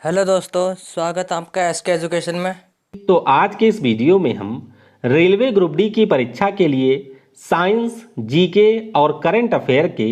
Hello दोस्तों, स्वागत है आपका एसके एजुकेशन में। तो आज के इस वीडियो में हम रेलवे ग्रुप डी की परीक्षा के लिए साइंस, जीके और करंट अफेयर के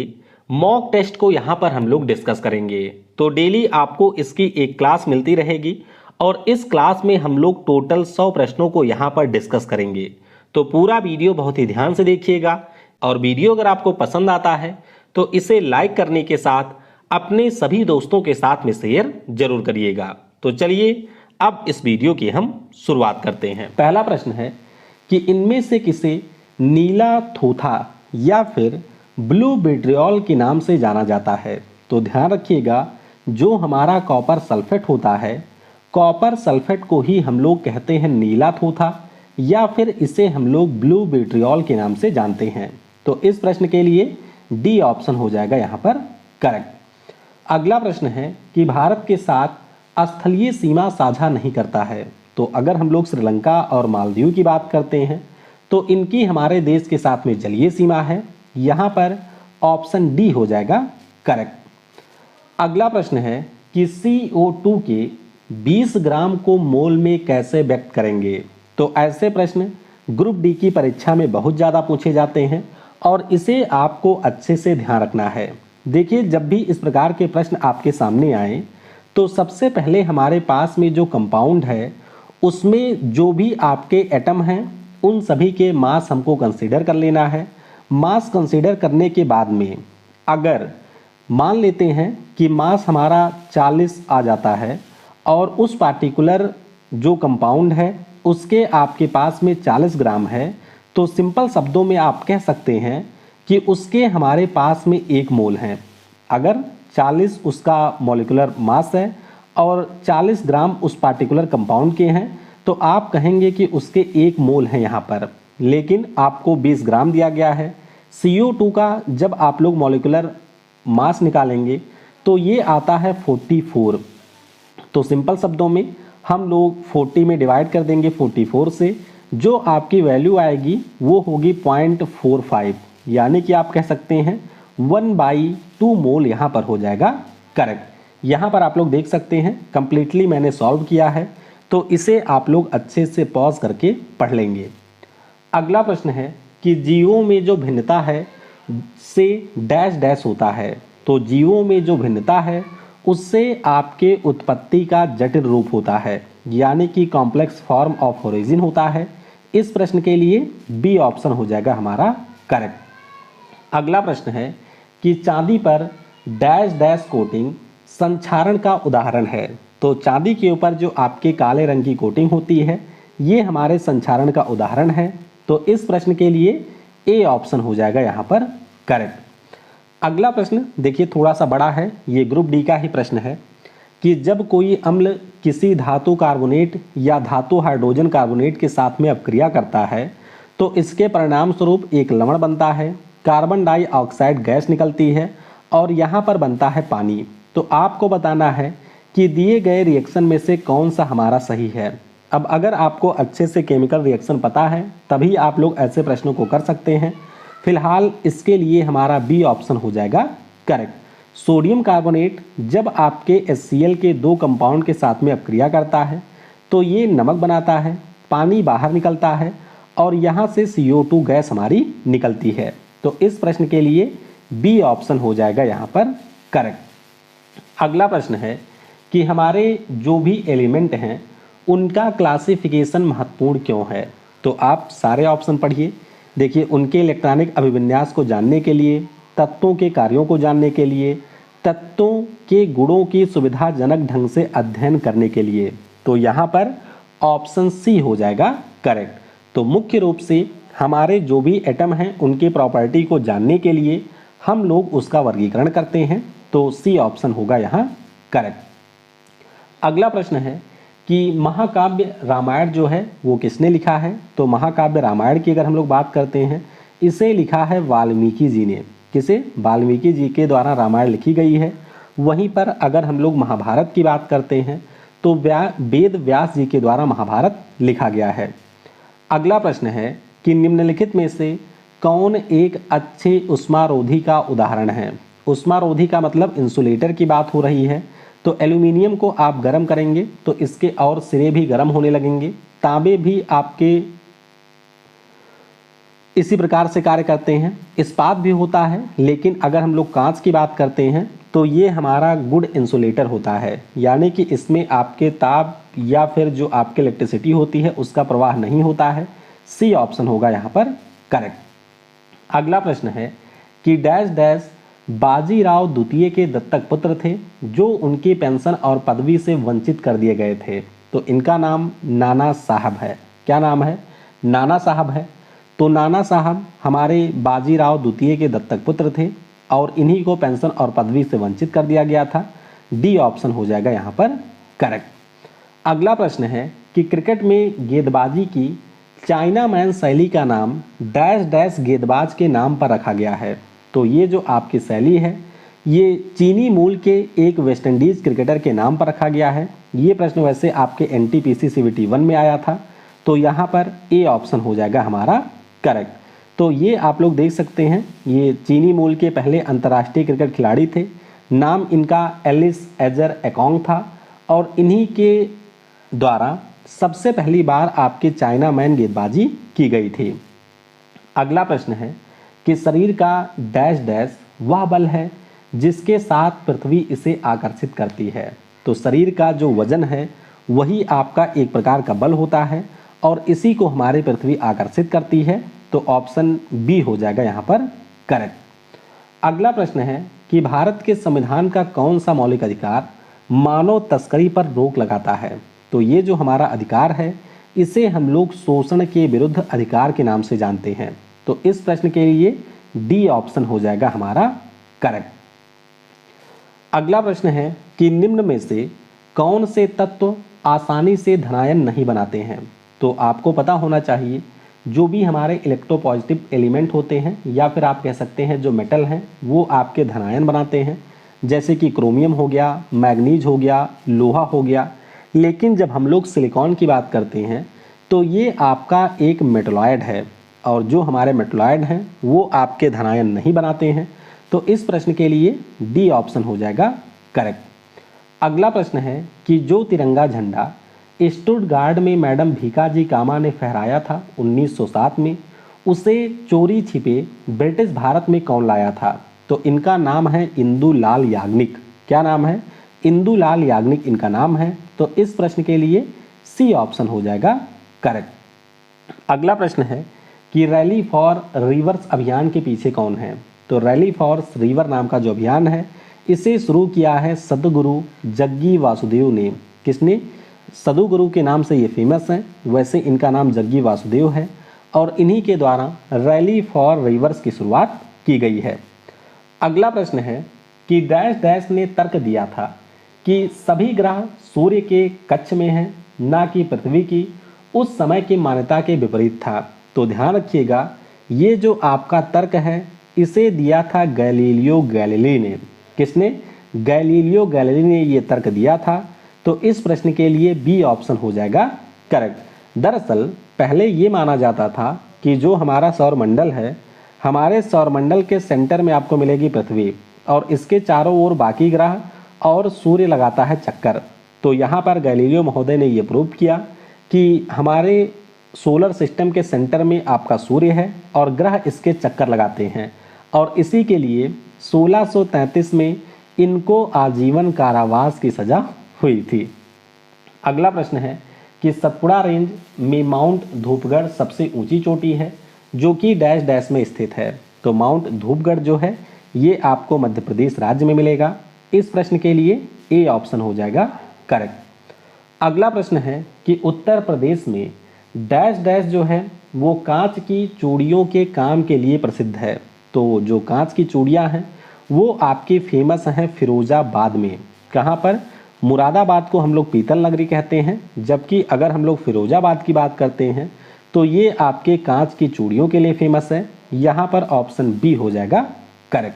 मॉक टेस्ट को यहाँ पर हम लोग डिस्कस करेंगे। तो डेली आपको इसकी एक क्लास मिलती रहेगी और इस क्लास में हम लोग टोटल 100 प्रश्नों को यहाँ पर डिस्कस करेंगे। तो पूरा वीडियो बहुत ही ध्यान से देखिएगा और वीडियो अगर आपको पसंद आता है तो इसे लाइक करने के साथ अपने सभी दोस्तों के साथ में शेयर जरूर करिएगा। तो चलिए अब इस वीडियो की हम शुरुआत करते हैं। पहला प्रश्न है कि इनमें से किसे नीला थोथा या फिर ब्लू विट्रियोल के नाम से जाना जाता है। तो ध्यान रखिएगा, जो हमारा कॉपर सल्फेट होता है, कॉपर सल्फेट को ही हम लोग कहते हैं नीला थोथा या फिर इसे हम लोग ब्लू विट्रियोल के नाम से जानते हैं। तो इस प्रश्न के लिए डी ऑप्शन हो जाएगा यहाँ पर करेक्ट। अगला प्रश्न है कि भारत के साथ स्थलीय सीमा साझा नहीं करता है। तो अगर हम लोग श्रीलंका और मालदीव की बात करते हैं तो इनकी हमारे देश के साथ में जलीय सीमा है। यहाँ पर ऑप्शन डी हो जाएगा करेक्ट। अगला प्रश्न है कि CO2 के 20 ग्राम को मोल में कैसे व्यक्त करेंगे। तो ऐसे प्रश्न ग्रुप डी की परीक्षा में बहुत ज़्यादा पूछे जाते हैं और इसे आपको अच्छे से ध्यान रखना है। देखिए, जब भी इस प्रकार के प्रश्न आपके सामने आए तो सबसे पहले हमारे पास में जो कंपाउंड है उसमें जो भी आपके एटम हैं उन सभी के मास हमको कंसीडर कर लेना है। मास कंसीडर करने के बाद में अगर मान लेते हैं कि मास हमारा 40 आ जाता है और उस पार्टिकुलर जो कंपाउंड है उसके आपके पास में 40 ग्राम है, तो सिंपल शब्दों में आप कह सकते हैं कि उसके हमारे पास में 1 मोल है। अगर 40 उसका मॉलिक्यूलर मास है और 40 ग्राम उस पार्टिकुलर कंपाउंड के हैं तो आप कहेंगे कि उसके 1 मोल है यहाँ पर, लेकिन आपको 20 ग्राम दिया गया है। CO2 का जब आप लोग मॉलिक्यूलर मास निकालेंगे तो ये आता है 44। तो सिंपल शब्दों में हम लोग 40 में डिवाइड कर देंगे 44 से, जो आपकी वैल्यू आएगी वो होगी 0.45, यानी कि आप कह सकते हैं 1/2 मोल यहाँ पर हो जाएगा करेक्ट। यहाँ पर आप लोग देख सकते हैं कंप्लीटली मैंने सॉल्व किया है, तो इसे आप लोग अच्छे से पॉज करके पढ़ लेंगे। अगला प्रश्न है कि जीवों में जो भिन्नता है से डैश डैश होता है। तो जीवों में जो भिन्नता है उससे आपके उत्पत्ति का जटिल रूप होता है, यानी कि कॉम्प्लेक्स फॉर्म ऑफ ओरिजिन होता है। इस प्रश्न के लिए बी ऑप्शन हो जाएगा हमारा करेक्ट। अगला प्रश्न है कि चांदी पर डैश डैश कोटिंग संक्षारण का उदाहरण है। तो चांदी के ऊपर जो आपके काले रंग की कोटिंग होती है ये हमारे संक्षारण का उदाहरण है। तो इस प्रश्न के लिए ए ऑप्शन हो जाएगा यहाँ पर करेक्ट। अगला प्रश्न देखिए थोड़ा सा बड़ा है, ये ग्रुप डी का ही प्रश्न है कि जब कोई अम्ल किसी धातु कार्बोनेट या धातु हाइड्रोजन कार्बोनेट के साथ में अपक्रिया करता है तो इसके परिणाम स्वरूप एक लवण बनता है, कार्बन डाइऑक्साइड गैस निकलती है और यहाँ पर बनता है पानी। तो आपको बताना है कि दिए गए रिएक्शन में से कौन सा हमारा सही है। अब अगर आपको अच्छे से केमिकल रिएक्शन पता है तभी आप लोग ऐसे प्रश्नों को कर सकते हैं। फिलहाल इसके लिए हमारा बी ऑप्शन हो जाएगा करेक्ट। सोडियम कार्बोनेट जब आपके HCl के 2 कंपाउंड के साथ में अपक्रिया करता है तो ये नमक बनाता है, पानी बाहर निकलता है और यहाँ से CO2 गैस हमारी निकलती है। तो इस प्रश्न के लिए बी ऑप्शन हो जाएगा यहाँ पर करेक्ट। अगला प्रश्न है कि हमारे जो भी एलिमेंट हैं उनका क्लासिफिकेशन महत्वपूर्ण क्यों है। तो आप सारे ऑप्शन पढ़िए। देखिए, उनके इलेक्ट्रॉनिक अभिविन्यास को जानने के लिए, तत्वों के कार्यों को जानने के लिए, तत्वों के गुणों की सुविधाजनक ढंग से अध्ययन करने के लिए। तो यहाँ पर ऑप्शन सी हो जाएगा करेक्ट। तो मुख्य रूप से हमारे जो भी एटम हैं उनकी प्रॉपर्टी को जानने के लिए हम लोग उसका वर्गीकरण करते हैं। तो सी ऑप्शन होगा यहाँ करेक्ट। अगला प्रश्न है कि महाकाव्य रामायण जो है वो किसने लिखा है। तो महाकाव्य रामायण की अगर हम लोग बात करते हैं, इसे लिखा है वाल्मीकि जी ने। किसे? वाल्मीकि जी के द्वारा रामायण लिखी गई है। वहीं पर अगर हम लोग महाभारत की बात करते हैं तो वेद व्यास जी के द्वारा महाभारत लिखा गया है। अगला प्रश्न है कि निम्नलिखित में से कौन एक अच्छे उष्मारोधी का उदाहरण है। उष्मारोधी का मतलब इंसुलेटर की बात हो रही है। तो एल्यूमिनियम को आप गर्म करेंगे तो इसके और सिरे भी गर्म होने लगेंगे। तांबे भी आपके इसी प्रकार से कार्य करते हैं। इस्पात भी होता है, लेकिन अगर हम लोग कांच की बात करते हैं तो ये हमारा गुड इंसुलेटर होता है, यानी कि इसमें आपके ताप या फिर जो आपके इलेक्ट्रिसिटी होती है उसका प्रवाह नहीं होता है। सी ऑप्शन होगा यहाँ पर करेक्ट। अगला प्रश्न है कि डैश डैश बाजीराव द्वितीय के दत्तक पुत्र थे जो उनकी पेंशन और पदवी से वंचित कर दिए गए थे। तो इनका नाम नाना साहब है। क्या नाम है? नाना साहब है। तो नाना साहब हमारे बाजीराव द्वितीय के दत्तक पुत्र थे और इन्हीं को पेंशन और पदवी से वंचित कर दिया गया था। डी ऑप्शन हो जाएगा यहाँ पर करेक्ट। अगला प्रश्न है कि क्रिकेट में गेंदबाजी की चाइना मैन शैली का नाम डैश डैश गेंदबाज के नाम पर रखा गया है। तो ये जो आपकी शैली है ये चीनी मूल के एक वेस्टइंडीज क्रिकेटर के नाम पर रखा गया है। ये प्रश्न वैसे आपके एनटीपीसी सीवीटी 1 में आया था। तो यहाँ पर ए ऑप्शन हो जाएगा हमारा करेक्ट। तो ये आप लोग देख सकते हैं, ये चीनी मूल के पहले अंतर्राष्ट्रीय क्रिकेट खिलाड़ी थे। नाम इनका एलिस एजर एकॉन्ग था और इन्हीं के द्वारा सबसे पहली बार आपके चाइना मैन गेंदबाजी की गई थी। अगला प्रश्न है कि शरीर का डैश डैश वह बल है जिसके साथ पृथ्वी इसे आकर्षित करती है। तो शरीर का जो वजन है वही आपका एक प्रकार का बल होता है और इसी को हमारी पृथ्वी आकर्षित करती है। तो ऑप्शन बी हो जाएगा यहाँ पर करेक्ट। अगला प्रश्न है कि भारत के संविधान का कौन सा मौलिक अधिकार मानव तस्करी पर रोक लगाता है। तो ये जो हमारा अधिकार है इसे हम लोग शोषण के विरुद्ध अधिकार के नाम से जानते हैं। तो इस प्रश्न के लिए डी ऑप्शन हो जाएगा हमारा करेक्ट। अगला प्रश्न है कि निम्न में से कौन से तत्व आसानी से धनायन नहीं बनाते हैं। तो आपको पता होना चाहिए जो भी हमारे इलेक्ट्रोपॉजिटिव एलिमेंट होते हैं या फिर आप कह सकते हैं जो मेटल हैं वो आपके धनायन बनाते हैं, जैसे कि क्रोमियम हो गया, मैग्नीज हो गया, लोहा हो गया। लेकिन जब हम लोग सिलिकॉन की बात करते हैं तो ये आपका एक मेटलॉयड है और जो हमारे मेटलॉयड हैं वो आपके धनायन नहीं बनाते हैं। तो इस प्रश्न के लिए डी ऑप्शन हो जाएगा करेक्ट। अगला प्रश्न है कि जो तिरंगा झंडा स्टुटगार्ट में मैडम भीकाजी कामा ने फहराया था 1907 में, उसे चोरी छिपे ब्रिटिश भारत में कौन लाया था। तो इनका नाम है इंदुलाल याग्निक। क्या नाम है? इंदुलाल याग्निक इनका नाम है। तो इस प्रश्न के लिए सी ऑप्शन हो जाएगा करेक्ट। अगला प्रश्न है कि रैली फॉर रिवर्स अभियान के पीछे कौन है। तो रैली फॉर रिवर नाम का जो अभियान है इसे शुरू किया है सदगुरु जग्गी वासुदेव ने। किसने? सदगुरु के नाम से ये फेमस हैं, वैसे इनका नाम जग्गी वासुदेव है और इन्हीं के द्वारा रैली फॉर रिवर्स की शुरुआत की गई है। अगला प्रश्न है कि डैश डैश ने तर्क दिया था कि सभी ग्रह सूर्य के कक्ष में हैं ना कि पृथ्वी की। उस समय की मान्यता के विपरीत था। तो ध्यान रखिएगा ये जो आपका तर्क है इसे दिया था गैलीलियो गैलीली ने। किसने? गैलीलियो गैलीली ने ये तर्क दिया था। तो इस प्रश्न के लिए बी ऑप्शन हो जाएगा करेक्ट। दरअसल पहले ये माना जाता था कि जो हमारा सौरमंडल है, हमारे सौरमंडल के सेंटर में आपको मिलेगी पृथ्वी और इसके चारों ओर बाकी ग्रह और सूर्य लगाता है चक्कर। तो यहाँ पर गैलीलियो महोदय ने ये प्रूव किया कि हमारे सोलर सिस्टम के सेंटर में आपका सूर्य है और ग्रह इसके चक्कर लगाते हैं और इसी के लिए 1633 में इनको आजीवन कारावास की सजा हुई थी। अगला प्रश्न है कि सतपुड़ा रेंज में माउंट धूपगढ़ सबसे ऊंची चोटी है जो कि डैश डैश में स्थित है। तो माउंट धूपगढ़ जो है ये आपको मध्य प्रदेश राज्य में मिलेगा। इस प्रश्न के लिए ए ऑप्शन हो जाएगा करेक्ट। अगला प्रश्न है कि उत्तर प्रदेश में डैश डैश जो है वो कांच की चूड़ियों के काम के लिए प्रसिद्ध है। तो जो कांच की चूड़ियां हैं वो आपकी फेमस हैं फिरोजाबाद में। कहाँ पर? मुरादाबाद को हम लोग पीतल नगरी कहते हैं, जबकि अगर हम लोग फिरोजाबाद की बात करते हैं तो ये आपके कांच की चूड़ियों के लिए फेमस है। यहाँ पर ऑप्शन बी हो जाएगा करेक्ट।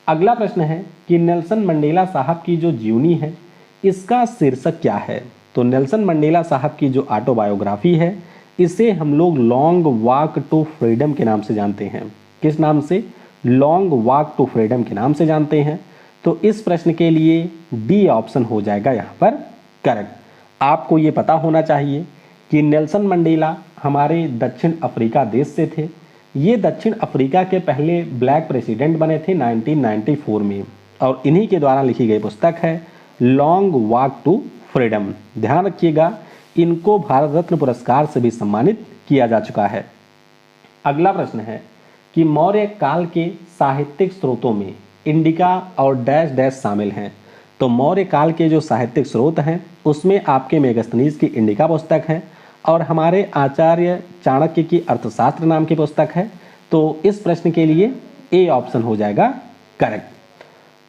अगला प्रश्न है कि नेल्सन मंडेला साहब की जो जीवनी है इसका शीर्षक क्या है। तो नेल्सन मंडेला साहब की जो ऑटोबायोग्राफी है इसे हम लोग लॉन्ग वॉक टू फ्रीडम के नाम से जानते हैं। किस नाम से? लॉन्ग वॉक टू फ्रीडम के नाम से जानते हैं। तो इस प्रश्न के लिए डी ऑप्शन हो जाएगा यहाँ पर करेक्ट। आपको ये पता होना चाहिए कि नेल्सन मंडेला हमारे दक्षिण अफ्रीका देश से थे। ये दक्षिण अफ्रीका के पहले ब्लैक प्रेसिडेंट बने थे 1994 में, और इन्हीं के द्वारा लिखी गई पुस्तक है लॉन्ग वॉक टू फ्रीडम। ध्यान रखिएगा, इनको भारत रत्न पुरस्कार से भी सम्मानित किया जा चुका है। अगला प्रश्न है कि मौर्य काल के साहित्यिक स्रोतों में इंडिका और डैश डैश शामिल हैं। तो मौर्य काल के जो साहित्यिक स्रोत हैं उसमें आपके मेगस्थनीज की इंडिका पुस्तक है, और हमारे आचार्य चाणक्य की अर्थशास्त्र नाम की पुस्तक है। तो इस प्रश्न के लिए ए ऑप्शन हो जाएगा करेक्ट।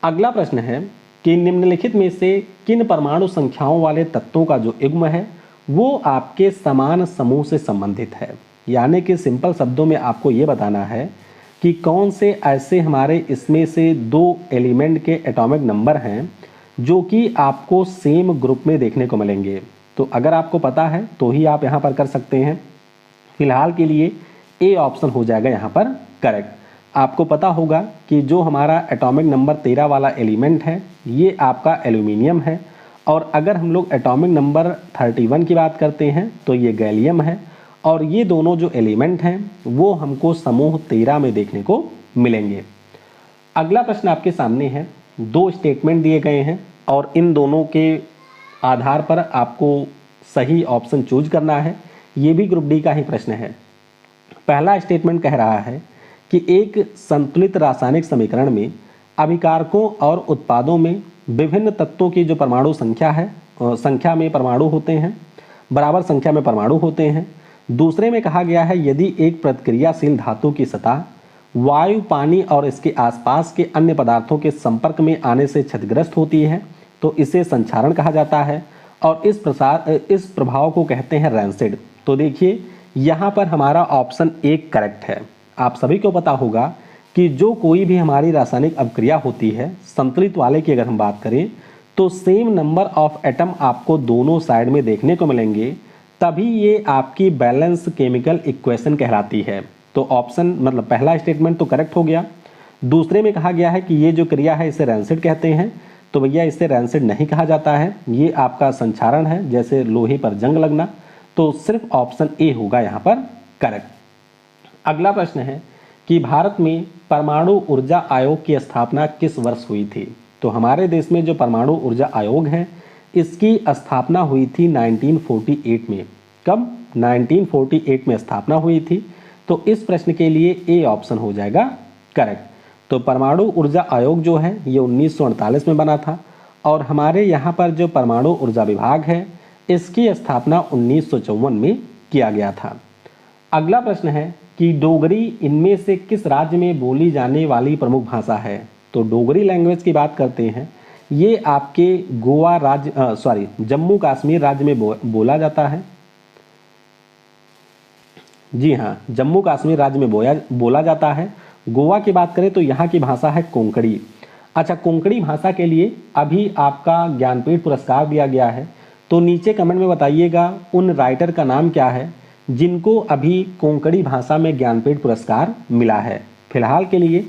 अगला प्रश्न है कि निम्नलिखित में से किन परमाणु संख्याओं वाले तत्वों का जो युग्म है वो आपके समान समूह से संबंधित है। यानी कि सिंपल शब्दों में आपको ये बताना है कि कौन से ऐसे हमारे इसमें से दो एलिमेंट के एटॉमिक नंबर हैं जो कि आपको सेम ग्रुप में देखने को मिलेंगे। तो अगर आपको पता है तो ही आप यहाँ पर कर सकते हैं। फिलहाल के लिए ए ऑप्शन हो जाएगा यहाँ पर करेक्ट। आपको पता होगा कि जो हमारा एटॉमिक नंबर 13 वाला एलिमेंट है ये आपका एल्यूमिनियम है, और अगर हम लोग एटॉमिक नंबर 31 की बात करते हैं तो ये गैलियम है, और ये दोनों जो एलिमेंट हैं वो हमको समूह 13 में देखने को मिलेंगे। अगला प्रश्न आपके सामने है, दो स्टेटमेंट दिए गए हैं और इन दोनों के आधार पर आपको सही ऑप्शन चूज करना है। ये भी ग्रुप डी का ही प्रश्न है। पहला स्टेटमेंट कह रहा है कि एक संतुलित रासायनिक समीकरण में अभिकारकों और उत्पादों में विभिन्न तत्वों की जो परमाणु संख्या है संख्या में परमाणु होते हैं, बराबर संख्या में परमाणु होते हैं। दूसरे में कहा गया है यदि एक प्रतिक्रियाशील धातु की सतह वायु, पानी और इसके आसपास के अन्य पदार्थों के संपर्क में आने से क्षतिग्रस्त होती है तो इसे संक्षारण कहा जाता है, और इस प्रभाव को कहते हैं रैंसिड। तो देखिए यहाँ पर हमारा ऑप्शन एक करेक्ट है। आप सभी को पता होगा कि जो कोई भी हमारी रासायनिक अभिक्रिया होती है संतुलित वाले की अगर हम बात करें तो सेम नंबर ऑफ एटम आपको दोनों साइड में देखने को मिलेंगे, तभी ये आपकी बैलेंस केमिकल इक्वेशन कहलाती है। तो ऑप्शन मतलब पहला स्टेटमेंट तो करेक्ट हो गया। दूसरे में कहा गया है कि ये जो क्रिया है इसे रैंसिड कहते हैं, तो भैया इसे रैंसिड नहीं कहा जाता है, ये आपका संक्षारण है, जैसे लोहे पर जंग लगना। तो सिर्फ ऑप्शन ए होगा यहाँ पर करेक्ट। अगला प्रश्न है कि भारत में परमाणु ऊर्जा आयोग की स्थापना किस वर्ष हुई थी। तो हमारे देश में जो परमाणु ऊर्जा आयोग है इसकी स्थापना हुई थी 1948 में। कब? 1948 में स्थापना हुई थी। तो इस प्रश्न के लिए ए ऑप्शन हो जाएगा करेक्ट। तो परमाणु ऊर्जा आयोग जो है ये 1948 में बना था, और हमारे यहाँ पर जो परमाणु ऊर्जा विभाग है इसकी स्थापना 1954 में किया गया था। अगला प्रश्न है कि डोगरी इनमें से किस राज्य में बोली जाने वाली प्रमुख भाषा है। तो डोगरी लैंग्वेज की बात करते हैं, ये आपके गोवा राज्य जम्मू कश्मीर राज्य में बोला जाता है। जी हाँ, जम्मू कश्मीर राज्य में बोला जाता है। गोवा की बात करें तो यहाँ की भाषा है कोंकणी। अच्छा, कोंकणी भाषा के लिए अभी आपका ज्ञानपीठ पुरस्कार दिया गया है, तो नीचे कमेंट में बताइएगा उन राइटर का नाम क्या है जिनको अभी कोंकणी भाषा में ज्ञानपीठ पुरस्कार मिला है। फिलहाल के लिए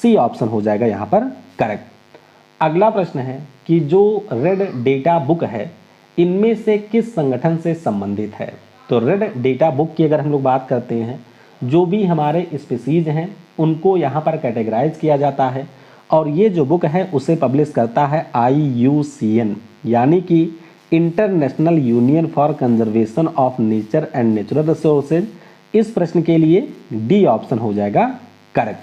सी ऑप्शन हो जाएगा यहाँ पर करेक्ट। अगला प्रश्न है कि जो रेड डेटा बुक है इनमें से किस संगठन से संबंधित है। तो रेड डेटा बुक की अगर हम लोग बात करते हैं, जो भी हमारे स्पीसीज हैं उनको यहाँ पर कैटेगराइज किया जाता है, और ये जो बुक है उसे पब्लिश करता है IUCN यानी कि international union for conservation of nature and natural resources. इस प्रश्न के लिए डी ऑप्शन हो जाएगा करेक्ट।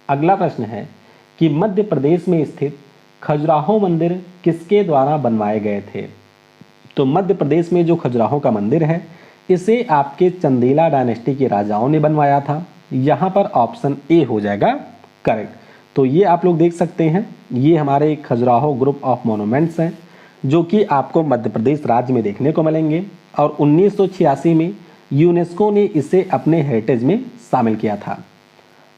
अगला प्रश्न है कि मध्य प्रदेश में स्थित खजुराहो मंदिर किसके द्वारा बनवाए गए थे। तो मध्य प्रदेश में जो खजुराहो का मंदिर है इसे आपके चंदेला डायनेस्टी के राजाओं ने बनवाया था। यहाँ पर ऑप्शन ए हो जाएगा करेक्ट। तो ये आप लोग देख सकते हैं, ये हमारे खजुराहो ग्रुप ऑफ मोनूमेंट्स हैं जो कि आपको मध्य प्रदेश राज्य में देखने को मिलेंगे, और 1986 में यूनेस्को ने इसे अपने हेरिटेज में शामिल किया था।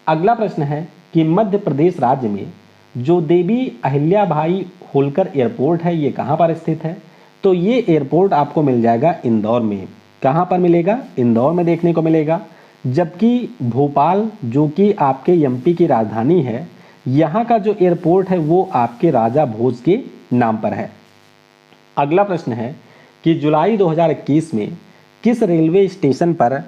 अगला प्रश्न है कि मध्य प्रदेश राज्य में जो देवी अहिल्याबाई होलकर एयरपोर्ट है ये कहाँ पर स्थित है। तो ये एयरपोर्ट आपको मिल जाएगा इंदौर में। कहाँ पर मिलेगा? इंदौर में देखने को मिलेगा। जबकि भोपाल जो कि आपके MP की राजधानी है यहाँ का जो एयरपोर्ट है वो आपके राजा भोज के नाम पर है। अगला प्रश्न है कि जुलाई 2021 में किस रेलवे स्टेशन पर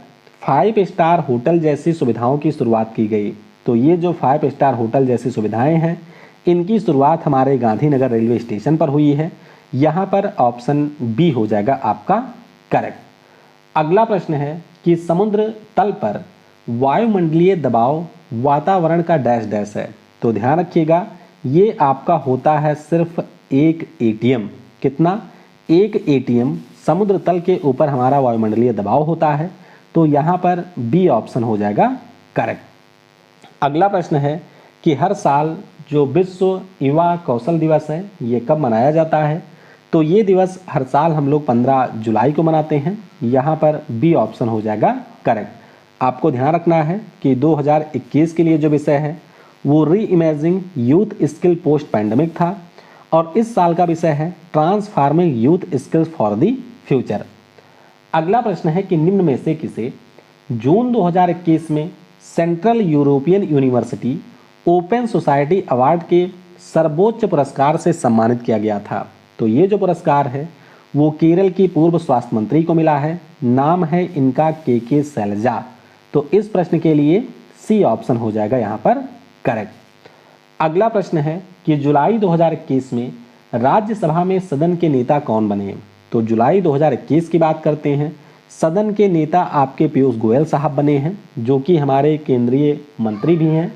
5 स्टार होटल जैसी सुविधाओं की शुरुआत की गई? तो ये जो 5 स्टार होटल जैसी सुविधाएं हैं इनकी शुरुआत हमारे गांधीनगर रेलवे स्टेशन पर हुई है। यहाँ पर ऑप्शन बी हो जाएगा आपका करेक्ट। अगला प्रश्न है कि समुद्र तल पर वायुमंडलीय दबाव वातावरण का डैश डैश है। तो ध्यान रखिएगा ये आपका होता है सिर्फ एक एटीएम। कितना? एक एटीएम समुद्र तल के ऊपर हमारा वायुमंडलीय दबाव होता है। तो यहाँ पर बी ऑप्शन हो जाएगा करेक्ट। अगला प्रश्न है कि हर साल जो विश्व युवा कौशल दिवस है ये कब मनाया जाता है? तो ये दिवस हर साल हम लोग 15 जुलाई को मनाते हैं। यहाँ पर बी ऑप्शन हो जाएगा करेक्ट। आपको ध्यान रखना है कि 2021 के लिए जो विषय है वो री imaging youth skill post pandemic था और इस साल का विषय है transforming youth skills for the future. अगला प्रश्न है कि निम्न में से किसे जून 2021 में central European university open society award के सर्वोच्च पुरस्कार से सम्मानित किया गया था? तो ये जो पुरस्कार है वो केरल की पूर्व स्वास्थ्य मंत्री को मिला है। नाम है इनका के शैलजा। तो इस प्रश्न के लिए सी ऑप्शन हो जाएगा यहाँ पर करेक्ट। अगला प्रश्न है कि जुलाई 2021 में राज्यसभा में सदन के नेता कौन बने? तो जुलाई 2021 की बात करते हैं। सदन के नेता आपके पीयूष गोयल साहब बने हैं जो कि हमारे केंद्रीय मंत्री भी हैं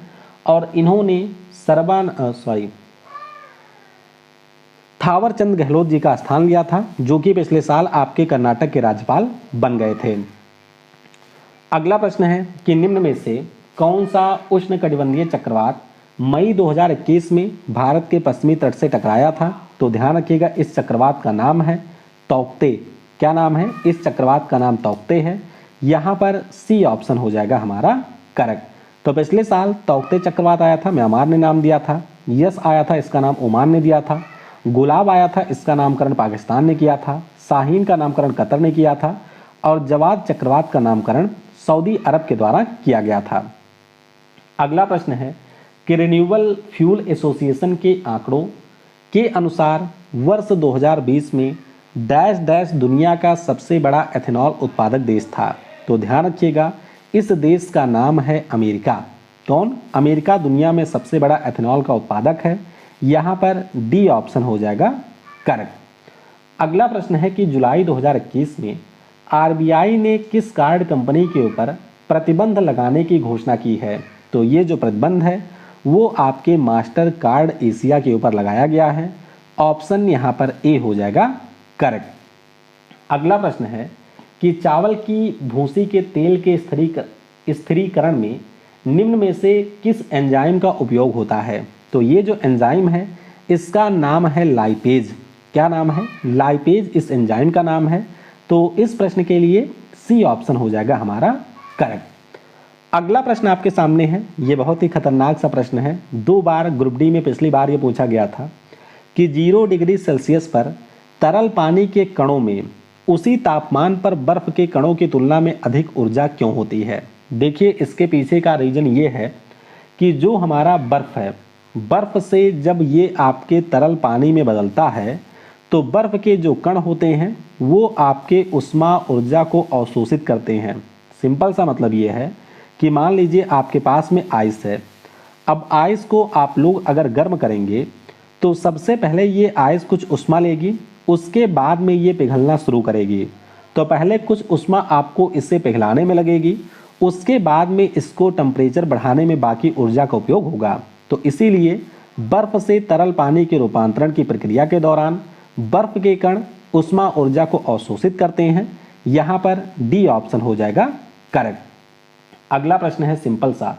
और इन्होंने थावरचंद गहलोत जी का स्थान लिया था जो कि पिछले साल आपके कर्नाटक के राज्यपाल बन गए थे। अगला प्रश्न है कि निम्न में से कौन सा उष्णकटिबंधीय चक्रवात मई 2021 में भारत के पश्चिमी तट से टकराया था? तो ध्यान रखिएगा इस चक्रवात का नाम है तौकते। क्या नाम है? इस चक्रवात का नाम तौकते है। यहाँ पर सी ऑप्शन हो जाएगा हमारा करेक्ट। तो पिछले साल तौकते चक्रवात आया था, म्यांमार ने नाम दिया था। यस आया था, इसका नाम ओमान ने दिया था। गुलाब आया था, इसका नामकरण पाकिस्तान ने किया था। शाहीन का नामकरण कतर ने किया था और जवाद चक्रवात का नामकरण सऊदी अरब के द्वारा किया गया था। अगला प्रश्न है कि रिन्यूएबल फ्यूल एसोसिएशन के आंकड़ों के अनुसार वर्ष 2020 में डैश डैश दुनिया का सबसे बड़ा एथेनॉल उत्पादक देश था? तो ध्यान रखिएगा इस देश का नाम है अमेरिका। कौन? अमेरिका दुनिया में सबसे बड़ा एथेनॉल का उत्पादक है। यहाँ पर डी ऑप्शन हो जाएगा करेक्ट। अगला प्रश्न है कि जुलाई 2021 में आरबीआई ने किस कार्ड कंपनी के ऊपर प्रतिबंध लगाने की घोषणा की है? तो ये जो प्रतिबंध है वो आपके मास्टर कार्ड एशिया के ऊपर लगाया गया है। ऑप्शन यहाँ पर ए हो जाएगा करेक्ट। अगला प्रश्न है कि चावल की भूसी के तेल के स्थिरीकरण में निम्न में से किस एंजाइम का उपयोग होता है? तो ये जो एंजाइम है इसका नाम है लाइपेज। क्या नाम है? लाइपेज इस एंजाइम का नाम है। तो इस प्रश्न के लिए सी ऑप्शन हो जाएगा हमारा करेक्ट। अगला प्रश्न आपके सामने है, ये बहुत ही खतरनाक सा प्रश्न है। 2 बार ग्रुप डी में पिछली बार ये पूछा गया था कि 0 डिग्री सेल्सियस पर तरल पानी के कणों में उसी तापमान पर बर्फ के कणों की तुलना में अधिक ऊर्जा क्यों होती है? देखिए इसके पीछे का रीजन ये है कि जो हमारा बर्फ है, बर्फ से जब ये आपके तरल पानी में बदलता है तो बर्फ के जो कण होते हैं वो आपके उष्मा ऊर्जा को अवशोषित करते हैं। सिंपल सा मतलब ये है कि मान लीजिए आपके पास में आइस है। अब आइस को आप लोग अगर गर्म करेंगे तो सबसे पहले ये आइस कुछ उष्मा लेगी, उसके बाद में ये पिघलना शुरू करेगी। तो पहले कुछ उष्मा आपको इससे पिघलाने में लगेगी, उसके बाद में इसको टेम्परेचर बढ़ाने में बाकी ऊर्जा का उपयोग होगा। तो इसीलिए बर्फ से तरल पानी के रूपांतरण की प्रक्रिया के दौरान बर्फ के कण उष्मा ऊर्जा को अवशोषित करते हैं। यहाँ पर डी ऑप्शन हो जाएगा करेक्ट। अगला प्रश्न है सिंपल सा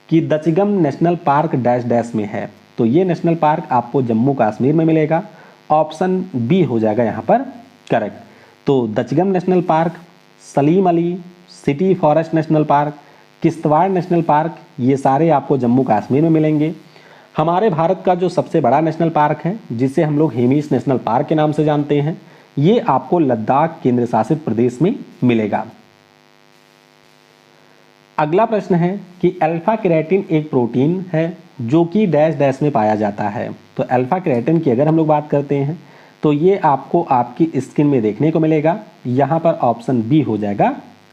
कि दचगम नेशनल पार्क डैश डैश में है। तो ये नेशनल पार्क आपको जम्मू कश्मीर में मिलेगा। ऑप्शन बी हो जाएगा यहाँ पर करेक्ट। तो Dachigam national park, Salim Ali, city forest national park, Kishtwar national park, ये सारे आपको जम्मू कश्मीर में मिलेंगे। हमारे भारत का जो सबसे बड़ा नेशनल पार्क है जिसे हम लोग हेमिस नेशनल पार्क के नाम से जानते हैं, ये आपको लद्दाख केंद्र शासित प्रदेश में मिलेगा। अगला प्रश्न है कि अल्फा केराटिन एक प्रोटीन है जो कि डैश डैश में पाया जाता है। तो अल्फा केराटिन की अगर हम लोग बात करते हैं तो ये आपको आपकी स्किन में देखने को मिलेगा। यहाँ पर ऑप्शन बी हो जाएगा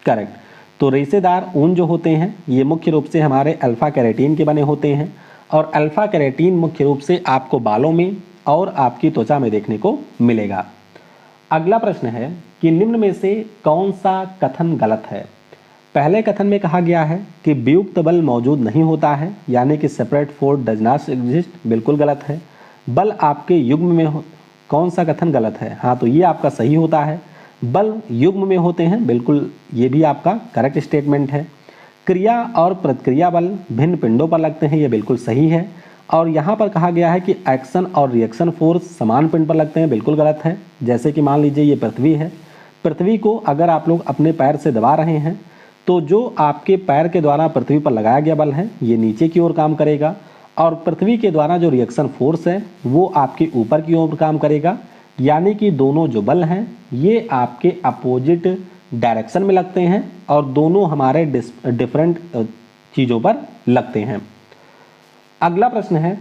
करेक्ट। तो रेशेदार ऊन जो होते हैं ये मुख्य रूप से हमारे अल्फा केराटिन के बने होते हैं और अल्फा केराटिन मुख्य रूप से आपको बालों में और आपकी त्वचा में देखने को मिलेगा। अगला प्रश्न है कि निम्न में से कौन सा कथन गलत है। पहले कथन में कहा गया है कि वियुक्त बल मौजूद नहीं होता है, यानी कि separate force does not exist, बिल्कुल गलत है। बल आपके युग्म में कौन सा कथन गलत है? हाँ, तो ये आपका सही होता है, बल युग्म में होते हैं, बिल्कुल ये भी आपका करेक्ट स्टेटमेंट है। क्रिया और प्रतिक्रिया बल भिन्न पिंडों पर लगते हैं, ये बिल्कुल सही है। और यहाँ पर कहा गया है कि एक्शन और रिएक्शन फोर्स समान पिंड पर लगते हैं, बिल्कुल गलत है। जैसे कि मान लीजिए ये पृथ्वी है, पृथ्वी को अगर आप लोग अपने पैर से दबा रहे हैं तो जो आपके पैर के द्वारा पृथ्वी पर लगाया गया बल है ये नीचे की ओर काम करेगा और पृथ्वी के द्वारा जो रिएक्शन फोर्स है वो आपके ऊपर की ओर काम करेगा। यानी कि दोनों जो बल हैं ये आपके अपोजिट डायरेक्शन में लगते हैं और दोनों हमारे डिफरेंट चीज़ों पर लगते हैं। अगला प्रश्न है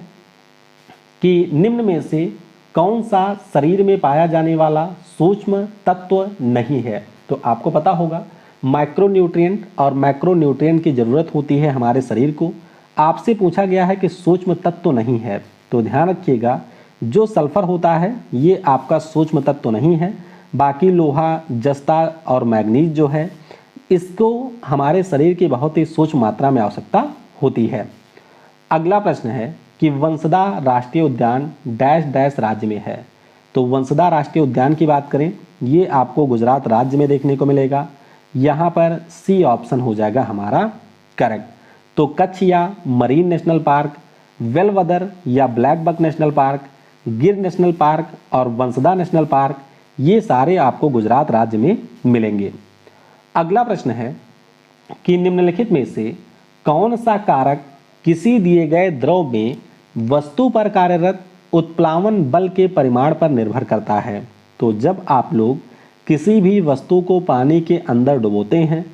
कि निम्न में से कौन सा शरीर में पाया जाने वाला सूक्ष्म तत्व नहीं है। तो आपको पता होगा माइक्रोन्यूट्रिएंट और मैक्रोन्यूट्रिएंट की ज़रूरत होती है हमारे शरीर को। आपसे पूछा गया है कि सूक्ष्म तत्व नहीं है, तो ध्यान रखिएगा जो सल्फर होता है ये आपका सूक्ष्म तत्व नहीं है। बाकी लोहा, जस्ता और मैग्नीज जो है इसको हमारे शरीर की बहुत ही सूक्ष्म मात्रा में आवश्यकता होती है। अगला प्रश्न है कि वंसदा राष्ट्रीय उद्यान डैश डैश राज्य में है। तो वंसदा राष्ट्रीय उद्यान की बात करें ये आपको गुजरात राज्य में देखने को मिलेगा। यहाँ पर सी ऑप्शन हो जाएगा हमारा करेक्ट। तो कच्छ या मरीन नेशनल पार्क, वेलवदर या ब्लैक बक नेशनल पार्क, गिर नेशनल पार्क और वंसदा नेशनल पार्क ये सारे आपको गुजरात राज्य में मिलेंगे। अगला प्रश्न है कि निम्नलिखित में से कौन सा कारक किसी दिए गए द्रव में वस्तु पर कार्यरत उत्प्लावन बल के परिमाण पर निर्भर करता है। तो जब आप लोग किसी भी वस्तु को पानी के अंदर डुबोते हैं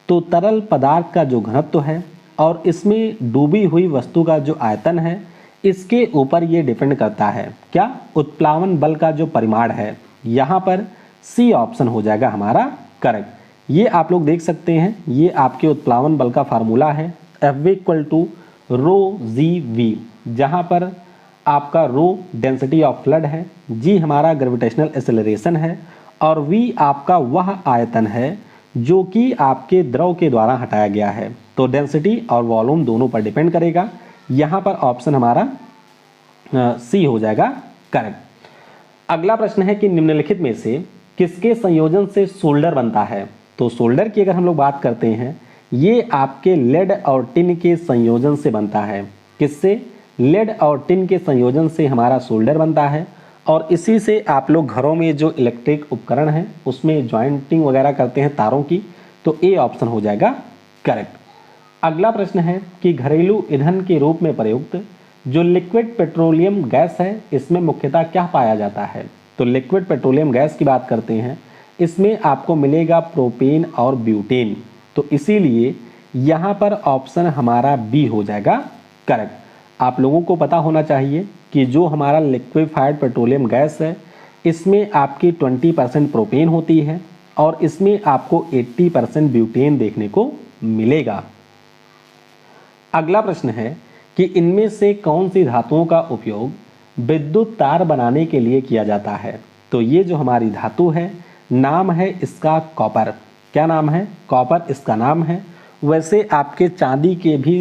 तो तरल पदार्थ का जो घनत्व है और इसमें डूबी हुई वस्तु का जो आयतन है इसके ऊपर ये डिपेंड करता है क्या, उत्प्लावन बल का जो परिमाण है। यहाँ पर सी ऑप्शन हो जाएगा हमारा करेक्ट। ये आप लोग देख सकते हैं ये आपके उत्प्लावन बल का फार्मूला है F equal to rho g v, जहाँ पर आपका रो डेंसिटी ऑफ फ्लड है, जी हमारा ग्रेविटेशनल एक्सेलरेशन है और v आपका वह आयतन है जो कि आपके द्रव के द्वारा हटाया गया है। तो डेंसिटी और वॉल्यूम दोनों पर डिपेंड करेगा। यहाँ पर ऑप्शन हमारा सी हो जाएगा करेक्ट। अगला प्रश्न है कि निम्नलिखित में से किसके संयोजन से सोल्डर बनता है। तो सोल्डर की अगर हम लोग बात करते हैं ये आपके लेड और टिन के संयोजन से बनता है। किससे? लेड और टिन के संयोजन से हमारा सोल्डर बनता है और इसी से आप लोग घरों में जो इलेक्ट्रिक उपकरण हैं उसमें जॉइंटिंग वगैरह करते हैं तारों की। तो ए ऑप्शन हो जाएगा करेक्ट। अगला प्रश्न है कि घरेलू ईंधन के रूप में प्रयुक्त जो लिक्विड पेट्रोलियम गैस है इसमें मुख्यतः क्या पाया जाता है। तो लिक्विड पेट्रोलियम गैस की बात करते हैं इसमें आपको मिलेगा प्रोपेन और ब्यूटेन। तो इसीलिए यहाँ पर ऑप्शन हमारा बी हो जाएगा करेक्ट। आप लोगों को पता होना चाहिए कि जो हमारा लिक्विफाइड पेट्रोलियम गैस है इसमें आपकी 20% प्रोपेन होती है और इसमें आपको 80% ब्यूटेन देखने को मिलेगा। अगला प्रश्न है कि इनमें से कौन सी धातुओं का उपयोग विद्युत तार बनाने के लिए किया जाता है। तो ये जो हमारी धातु है नाम है इसका कॉपर। क्या नाम है? कॉपर इसका नाम है। वैसे आपके चांदी के भी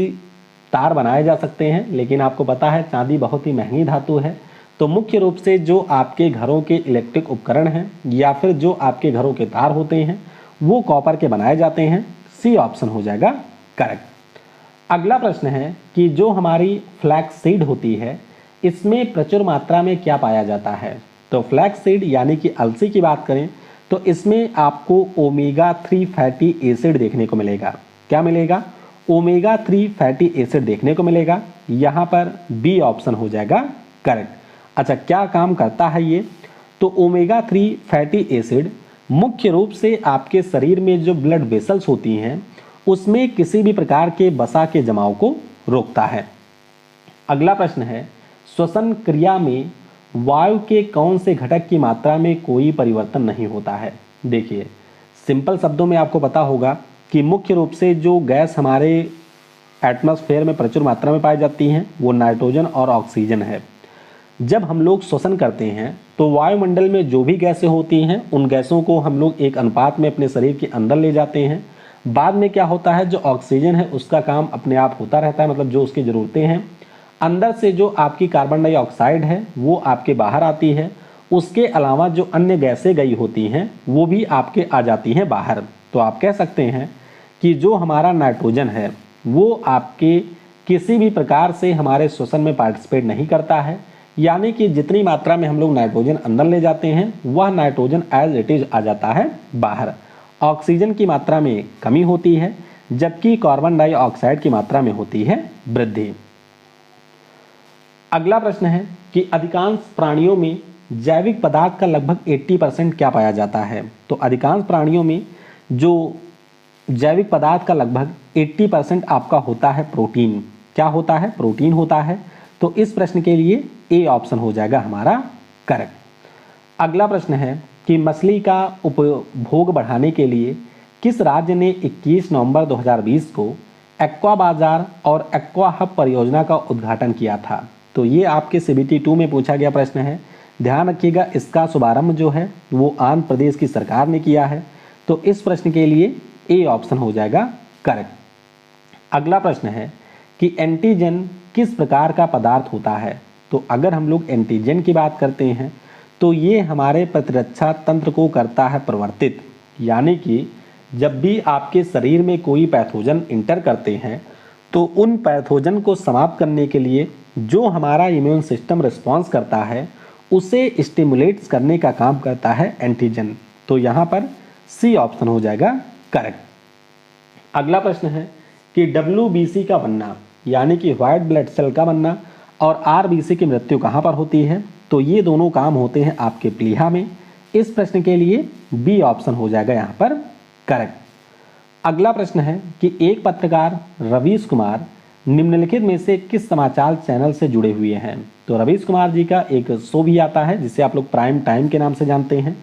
तार बनाए जा सकते हैं लेकिन आपको पता है चांदी बहुत ही महंगी धातु है। तो मुख्य रूप से जो आपके घरों के इलेक्ट्रिक उपकरण हैं या फिर जो आपके घरों के तार होते हैं वो कॉपर के बनाए जाते हैं। सी ऑप्शन हो जाएगा करेक्ट। अगला प्रश्न है कि जो हमारी फ्लैक्स सीड होती है इसमें प्रचुर मात्रा में क्या पाया जाता है। तो फ्लैक्स सीड यानी कि अलसी की बात करें तो इसमें आपको ओमेगा 3 फैटी एसिड देखने को मिलेगा। क्या मिलेगा? ओमेगा 3 फैटी एसिड देखने को मिलेगा। यहाँ पर बी ऑप्शन हो जाएगा करेक्ट। अच्छा, क्या काम करता है ये? तो ओमेगा 3 फैटी एसिड मुख्य रूप से आपके शरीर में जो ब्लड वेसल्स होती हैं उसमें किसी भी प्रकार के वसा के जमाव को रोकता है। अगला प्रश्न है, श्वसन क्रिया में वायु के कौन से घटक की मात्रा में कोई परिवर्तन नहीं होता है। देखिए, सिंपल शब्दों में आपको पता होगा कि मुख्य रूप से जो गैस हमारे एटमॉस्फेयर में प्रचुर मात्रा में पाई जाती हैं वो नाइट्रोजन और ऑक्सीजन है। जब हम लोग श्वसन करते हैं तो वायुमंडल में जो भी गैसें होती हैं उन गैसों को हम लोग एक अनुपात में अपने शरीर के अंदर ले जाते हैं। बाद में क्या होता है, जो ऑक्सीजन है उसका काम अपने आप होता रहता है, मतलब जो उसकी ज़रूरतें हैं। अंदर से जो आपकी कार्बन डाइऑक्साइड है वो आपके बाहर आती है। उसके अलावा जो अन्य गैसें गई होती हैं वो भी आपके आ जाती हैं बाहर। तो आप कह सकते हैं कि जो हमारा नाइट्रोजन है वो आपके किसी भी प्रकार से हमारे श्वसन में पार्टिसिपेट नहीं करता है, यानी कि जितनी मात्रा में हम लोग नाइट्रोजन अंदर ले जाते हैं वह नाइट्रोजन एज इट इज आ जाता है बाहर। ऑक्सीजन की मात्रा में कमी होती है जबकि कार्बन डाइऑक्साइड की मात्रा में होती है वृद्धि। अगला प्रश्न है कि अधिकांश प्राणियों में जैविक पदार्थ का लगभग 80% क्या पाया जाता है। तो अधिकांश प्राणियों में जो जैविक पदार्थ का लगभग 80% आपका होता है प्रोटीन। क्या होता है? प्रोटीन होता है। तो इस प्रश्न के लिए ए ऑप्शन हो जाएगा हमारा करेक्ट। अगला प्रश्न है कि मछली का उपभोग बढ़ाने के लिए किस राज्य ने 21 नवंबर 2020 को एक्वा बाजार और एक्वा हब परियोजना का उद्घाटन किया था। तो ये आपके सीबीटी 2 में पूछा गया प्रश्न है। ध्यान रखिएगा, इसका शुभारंभ जो है वो आंध्र प्रदेश की सरकार ने किया है। तो इस प्रश्न के लिए ए ऑप्शन हो जाएगा करेक्ट। अगला प्रश्न है कि एंटीजन किस प्रकार का पदार्थ होता है। तो अगर हम लोग एंटीजन की बात करते हैं तो ये हमारे प्रतिरक्षा तंत्र को करता है प्रवर्तित, यानी कि जब भी आपके शरीर में कोई पैथोजन इंटर करते हैं तो उन पैथोजन को समाप्त करने के लिए जो हमारा इम्यून सिस्टम रिस्पॉन्स करता है उसे स्टिमुलेट्स करने का काम करता है एंटीजन। तो यहाँ पर सी ऑप्शन हो जाएगा करेक्ट। अगला प्रश्न है कि WBC का बनना यानी कि व्हाइट ब्लड सेल का बनना और RBC की मृत्यु कहाँ पर होती है। तो ये दोनों काम होते हैं आपके प्लीहा में। इस प्रश्न के लिए बी ऑप्शन हो जाएगा यहाँ पर करेक्ट। अगला प्रश्न है कि एक पत्रकार रवीश कुमार निम्नलिखित में से किस समाचार चैनल से जुड़े हुए हैं। तो रवीश कुमार जी का एक शो भी आता है जिसे आप लोग प्राइम टाइम के नाम से जानते हैं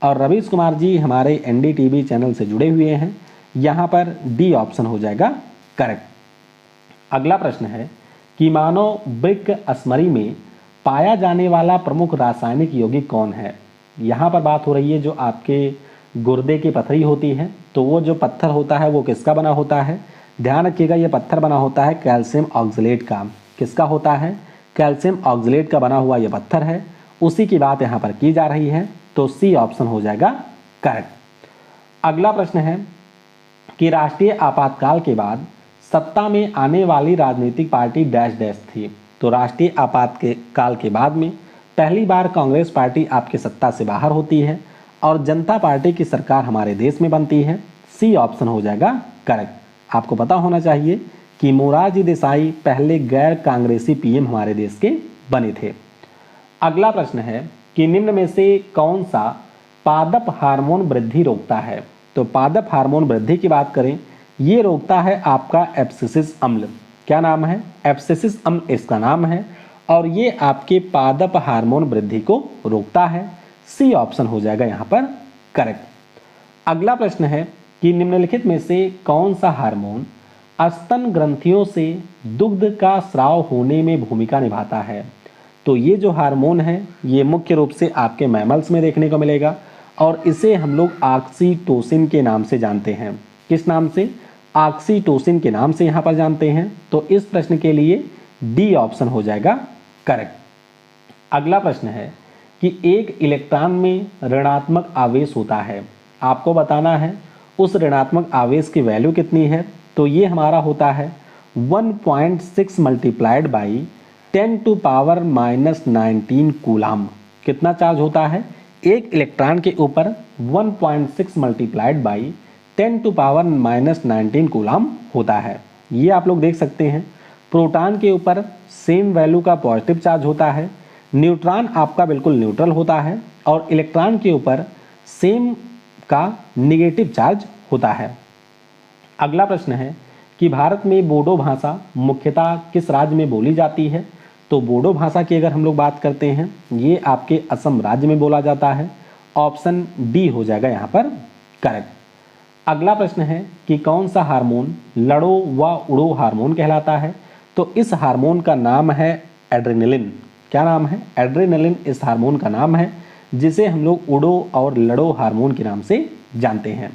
और रवीश कुमार जी हमारे NDTV चैनल से जुड़े हुए हैं। यहाँ पर डी ऑप्शन हो जाएगा करेक्ट। अगला प्रश्न है कि मानव वृक्क स्मरी में पाया जाने वाला प्रमुख रासायनिक यौगिक कौन है। यहाँ पर बात हो रही है जो आपके गुर्दे की पथरी होती है तो वो जो पत्थर होता है वो किसका बना होता है। ध्यान रखिएगा, ये पत्थर बना होता है कैल्शियम ऑक्सलेट का। किसका होता है? कैल्शियम ऑक्सलेट का बना हुआ ये पत्थर है, उसी की बात यहाँ पर की जा रही है। तो सी ऑप्शन हो जाएगा करेक्ट। अगला प्रश्न है कि राष्ट्रीय आपातकाल के बाद सत्ता में आने वाली राजनीतिक पार्टी डैश डैश थी। तो राष्ट्रीय आपातकाल के बाद में पहली बार कांग्रेस पार्टी आपके सत्ता से बाहर होती है और जनता पार्टी की सरकार हमारे देश में बनती है। सी ऑप्शन हो जाएगा करेक्ट। आपको पता होना चाहिए कि मोरारजी देसाई पहले गैर कांग्रेसी PM हमारे देश के बने थे। अगला प्रश्न है कि निम्न में से कौन सा पादप हार्मोन वृद्धि रोकता है। तो पादप हार्मोन वृद्धि की बात करें, ये रोकता है आपका एब्सिसिस अम्ल। क्या नाम है? एब्सिसिस अम्ल इसका नाम है और ये आपके पादप हार्मोन वृद्धि को रोकता है। सी ऑप्शन हो जाएगा यहाँ पर करेक्ट। अगला प्रश्न है कि निम्नलिखित में से कौन सा हार्मोन स्तन ग्रंथियों से दुग्ध का स्राव होने में भूमिका निभाता है। तो ये जो हार्मोन है ये मुख्य रूप से आपके मैमल्स में देखने को मिलेगा और इसे हम लोग ऑक्सीटोसिन के नाम से जानते हैं। किस नाम से? ऑक्सीटोसिन के नाम से यहाँ पर जानते हैं। तो इस प्रश्न के लिए डी ऑप्शन हो जाएगा करेक्ट। अगला प्रश्न है कि एक इलेक्ट्रॉन में ऋणात्मक आवेश होता है, आपको बताना है उस ऋणात्मक आवेश की वैल्यू कितनी है। तो ये हमारा होता है 1.6 मल्टीप्लाइड बाई 10⁻⁻19 कूलाम। कितना चार्ज होता है? एक इलेक्ट्रॉन के ऊपर 1.6 मल्टीप्लाइड बाई 10⁻⁻19 कूलाम होता है। ये आप लोग देख सकते हैं। प्रोटॉन के ऊपर सेम वैल्यू का पॉजिटिव चार्ज होता है, न्यूट्रॉन आपका बिल्कुल न्यूट्रल होता है और इलेक्ट्रॉन के ऊपर सेम का निगेटिव चार्ज होता है। अगला प्रश्न है कि भारत में बोडो भाषा मुख्यतः किस राज्य में बोली जाती है। तो बोडो भाषा की अगर हम लोग बात करते हैं, ये आपके असम राज्य में बोला जाता है। ऑप्शन डी हो जाएगा यहाँ पर करेक्ट। अगला प्रश्न है कि कौन सा हार्मोन लड़ो व उड़ो हार्मोन कहलाता है? तो इस हार्मोन का नाम है एड्रेनलिन। क्या नाम है? एड्रेनलिन इस हार्मोन का नाम है, जिसे हम लोग उड़ो और लड़ो हार्मोन के नाम से जानते हैं।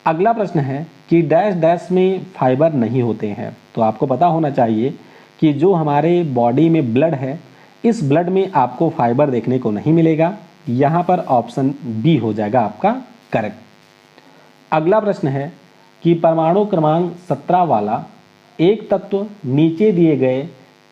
अगला प्रश्न है कि डैश डैश में फाइबर नहीं होते हैं। तो आपको पता होना चाहिए कि जो हमारे बॉडी में ब्लड है, इस ब्लड में आपको फाइबर देखने को नहीं मिलेगा। यहाँ पर ऑप्शन बी हो जाएगा आपका करेक्ट। अगला प्रश्न है कि परमाणु क्रमांक 17 वाला एक तत्व नीचे दिए गए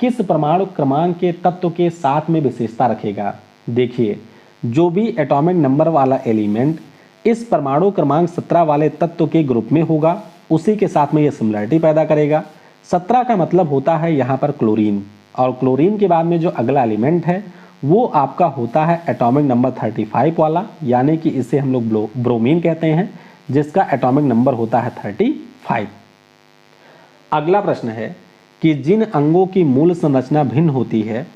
किस परमाणु क्रमांक के तत्व के साथ में विशेषता रखेगा? देखिए, जो भी एटॉमिक नंबर वाला एलिमेंट इस परमाणु क्रमांक 17 वाले तत्व के ग्रुप में होगा, उसी के साथ में यह सिमिलरिटी पैदा करेगा। 17 का मतलब होता है यहाँ पर क्लोरीन, और क्लोरीन के बाद में जो अगला एलिमेंट है वो आपका होता है एटॉमिक नंबर 35 वाला, यानी कि इसे हम लोग ब्रोमीन कहते हैं, जिसका एटॉमिक नंबर होता है 35। अगला प्रश्न है कि जिन अंगों की मूल संरचना भिन्न होती है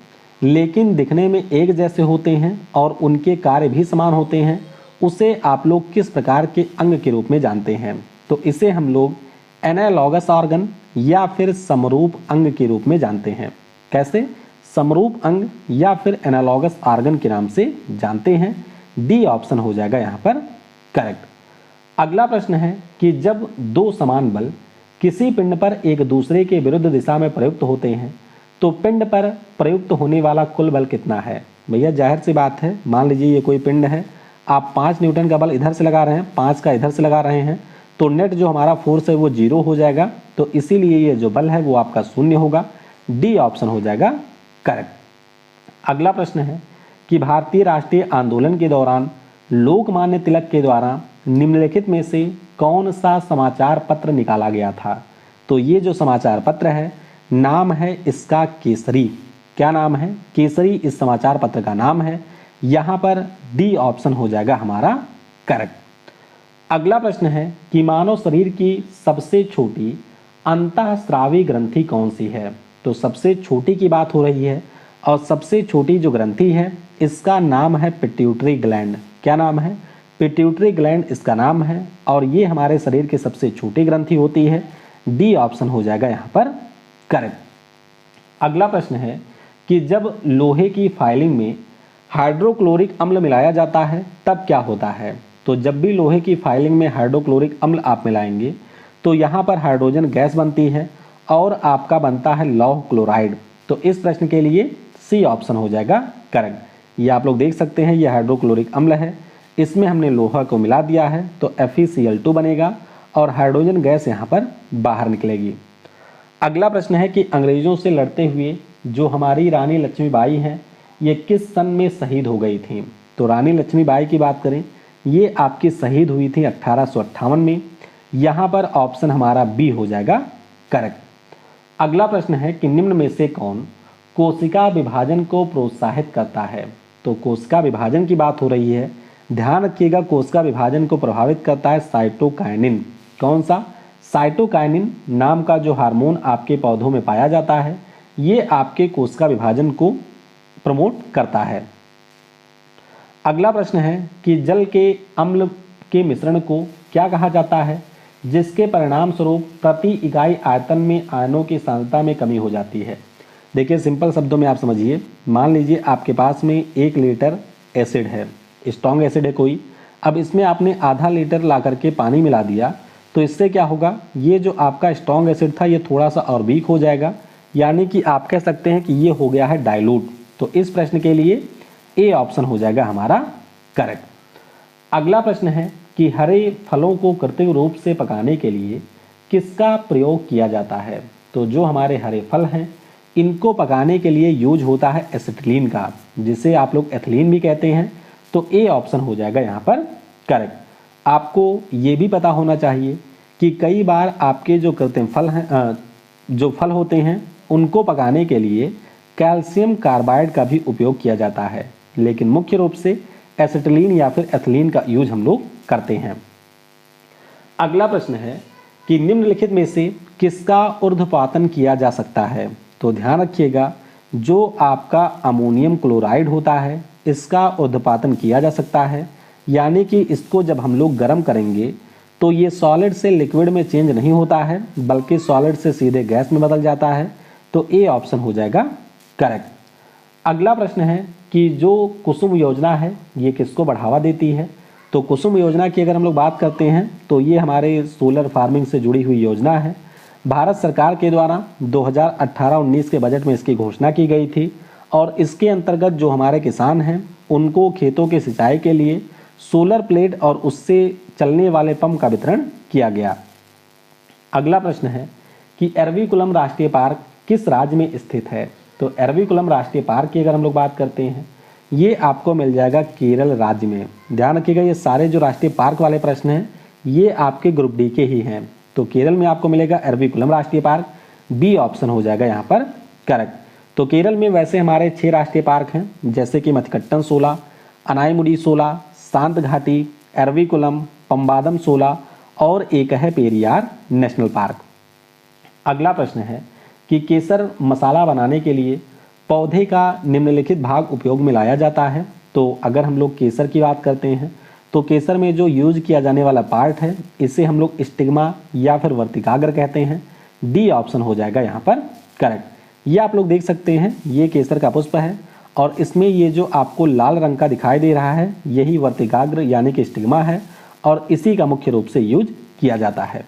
लेकिन दिखने में एक जैसे होते हैं और उनके कार्य भी समान होते हैं, उसे आप लोग किस प्रकार के अंग के रूप में जानते हैं? तो इसे हम लोग एनालॉगस ऑर्गन या फिर समरूप अंग के रूप में जानते हैं। कैसे? समरूप अंग या फिर एनालॉगस ऑर्गन के नाम से जानते हैं। डी ऑप्शन हो जाएगा यहाँ पर करेक्ट। अगला प्रश्न है कि जब दो समान बल किसी पिंड पर एक दूसरे के विरुद्ध दिशा में प्रयुक्त होते हैं तो पिंड पर प्रयुक्त होने वाला कुल बल कितना है? भैया जाहिर सी बात है, मान लीजिए ये कोई पिंड है, आप 5 न्यूटन का बल इधर से लगा रहे हैं, 5 का इधर से लगा रहे हैं, तो नेट जो हमारा फोर्स है वो 0 हो जाएगा। तो इसीलिए ये जो बल है वो आपका 0 होगा। डी ऑप्शन हो जाएगा करेक्ट। अगला प्रश्न है कि भारतीय राष्ट्रीय आंदोलन के दौरान लोकमान्य तिलक के द्वारा निम्नलिखित में से कौन सा समाचार पत्र निकाला गया था? तो ये जो समाचार पत्र है, नाम है इसका केसरी। क्या नाम है? केसरी इस समाचार पत्र का नाम है। यहाँ पर डी ऑप्शन हो जाएगा हमारा करेक्ट। अगला प्रश्न है कि मानव शरीर की सबसे छोटी अंतःस्रावी ग्रंथि कौन सी है? तो सबसे छोटी की बात हो रही है, और सबसे छोटी जो ग्रंथि है इसका नाम है पिट्यूटरी ग्लैंड। क्या नाम है? पिट्यूटरी ग्लैंड इसका नाम है, और ये हमारे शरीर की सबसे छोटी ग्रंथि होती है। डी ऑप्शन हो जाएगा यहाँ पर करेक्ट। अगला प्रश्न है कि जब लोहे की फाइलिंग में हाइड्रोक्लोरिक अम्ल मिलाया जाता है तब क्या होता है? तो जब भी लोहे की फाइलिंग में हाइड्रोक्लोरिक अम्ल आप मिलाएंगे तो यहाँ पर हाइड्रोजन गैस बनती है और आपका बनता है लौह क्लोराइड। तो इस प्रश्न के लिए सी ऑप्शन हो जाएगा करेक्ट। ये आप लोग देख सकते हैं, ये हाइड्रोक्लोरिक अम्ल है, इसमें हमने लोहा को मिला दिया है तो FeCl2 बनेगा और हाइड्रोजन गैस यहाँ पर बाहर निकलेगी। अगला प्रश्न है कि अंग्रेजों से लड़ते हुए जो हमारी रानी लक्ष्मीबाई हैं, ये किस सन में शहीद हो गई थी? तो रानी लक्ष्मीबाई की बात करें, ये आपकी शहीद हुई थी 1858 में। यहाँ पर ऑप्शन हमारा बी हो जाएगा करेक्ट। अगला प्रश्न है कि निम्न में से कौन कोशिका विभाजन को प्रोत्साहित करता है? तो कोशिका विभाजन की बात हो रही है, ध्यान रखिएगा, कोशिका विभाजन को प्रभावित करता है साइटोकाइनिन। कौन सा? साइटोकाइनिन नाम का जो हार्मोन आपके पौधों में पाया जाता है, ये आपके कोशिका विभाजन को प्रमोट करता है। अगला प्रश्न है कि जल के अम्ल के मिश्रण को क्या कहा जाता है जिसके परिणाम स्वरूप प्रति इकाई आयतन में आयनों की सांद्रता में कमी हो जाती है? देखिए सिंपल शब्दों में आप समझिए, मान लीजिए आपके पास में 1 लीटर एसिड है, स्ट्रॉन्ग एसिड है कोई, अब इसमें आपने आधा लीटर ला करके पानी मिला दिया, तो इससे क्या होगा, ये जो आपका स्ट्रॉन्ग एसिड था ये थोड़ा सा और वीक हो जाएगा, यानी कि आप कह सकते हैं कि ये हो गया है डाइल्यूट। तो इस प्रश्न के लिए ए ऑप्शन हो जाएगा हमारा करेक्ट। अगला प्रश्न है कि हरे फलों को कृत्रिम रूप से पकाने के लिए किसका प्रयोग किया जाता है? तो जो हमारे हरे फल हैं इनको पकाने के लिए यूज होता है एसिटिलीन का, जिसे आप लोग एथिलीन भी कहते हैं। तो ए ऑप्शन हो जाएगा यहाँ पर करेक्ट। आपको ये भी पता होना चाहिए कि कई बार आपके जो कृत्रिम फल हैं, जो फल होते हैं, उनको पकाने के लिए कैल्शियम कार्बाइड का भी उपयोग किया जाता है, लेकिन मुख्य रूप से एसिटिलीन या फिर एथिलीन का यूज हम लोग करते हैं। अगला प्रश्न है कि निम्नलिखित में से किसका ऊर्ध्वपातन किया जा सकता है? तो ध्यान रखिएगा, जो आपका अमोनियम क्लोराइड होता है इसका ऊर्ध्वपातन किया जा सकता है, यानी कि इसको जब हम लोग गर्म करेंगे तो ये सॉलिड से लिक्विड में चेंज नहीं होता है बल्कि सॉलिड से सीधे गैस में बदल जाता है। तो ए ऑप्शन हो जाएगा करेक्ट। अगला प्रश्न है कि जो कुसुम योजना है ये किसको बढ़ावा देती है। तो कुसुम योजना की अगर हम लोग बात करते हैं तो ये हमारे सोलर फार्मिंग से जुड़ी हुई योजना है। भारत सरकार के द्वारा 2018-19 के बजट में इसकी घोषणा की गई थी और इसके अंतर्गत जो हमारे किसान हैं उनको खेतों की सिंचाई के लिए सोलर प्लेट और उससे चलने वाले पंप का वितरण किया गया। अगला प्रश्न है कि एरविकुलम राष्ट्रीय पार्क किस राज्य में स्थित है। तो एरविकुलम राष्ट्रीय पार्क की अगर हम लोग बात करते हैं ये आपको मिल जाएगा केरल राज्य में। ध्यान रखिएगा ये सारे जो राष्ट्रीय पार्क वाले प्रश्न हैं ये आपके ग्रुप डी के ही हैं। तो केरल में आपको मिलेगा एरविकुलम राष्ट्रीय पार्क, बी ऑप्शन हो जाएगा यहाँ पर करेक्ट। तो केरल में वैसे हमारे 6 राष्ट्रीय पार्क हैं जैसे कि मथिकट्टन 16, अनाईमुडी 16, शांत घाटी, एरविकुलम, पम्बादम 16 और एक है पेरियार नेशनल पार्क। अगला प्रश्न है कि केसर मसाला बनाने के लिए पौधे का निम्नलिखित भाग उपयोग में लाया जाता है। तो अगर हम लोग केसर की बात करते हैं तो केसर में जो यूज किया जाने वाला पार्ट है इसे हम लोग स्टिग्मा या फिर वर्तिकाग्र कहते हैं। डी ऑप्शन हो जाएगा यहाँ पर करेक्ट। ये आप लोग देख सकते हैं ये केसर का पुष्प है और इसमें ये जो आपको लाल रंग का दिखाई दे रहा है यही वर्तिकाग्र यानी कि स्टिग्मा है और इसी का मुख्य रूप से यूज किया जाता है।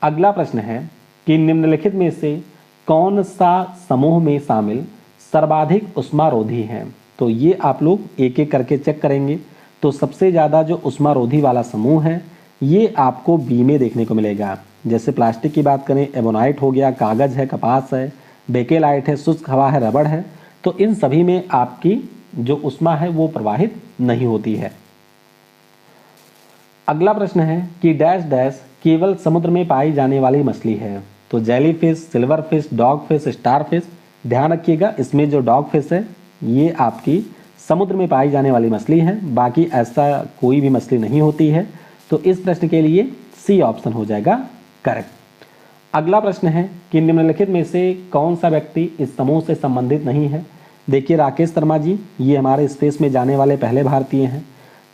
अगला प्रश्न है कि निम्नलिखित में से कौन सा समूह में शामिल सर्वाधिक उष्मारोधी है। तो ये आप लोग एक एक करके चेक करेंगे। तो सबसे ज़्यादा जो उष्मारोधी वाला समूह है ये आपको बी में देखने को मिलेगा। जैसे प्लास्टिक की बात करें एबोनाइट हो गया, कागज़ है, कपास है, बेकेलाइट है, शुष्क हवा है, रबड़ है। तो इन सभी में आपकी जो उष्मा है वो प्रवाहित नहीं होती है। अगला प्रश्न है कि डैश डैश केवल समुद्र में पाई जाने वाली मछली है। तो jellyfish, silver fish, dog fish, star fish. ध्यान रखिएगा इसमें जो डॉग फिश है ये आपकी समुद्र में पाई जाने वाली मछली है, बाकी ऐसा कोई भी मछली नहीं होती है। तो इस प्रश्न के लिए सी ऑप्शन हो जाएगा करेक्ट। अगला प्रश्न है कि निम्नलिखित में से कौन सा व्यक्ति इस समूह से संबंधित नहीं है। देखिए राकेश शर्मा जी ये हमारे स्पेस में जाने वाले पहले भारतीय हैं।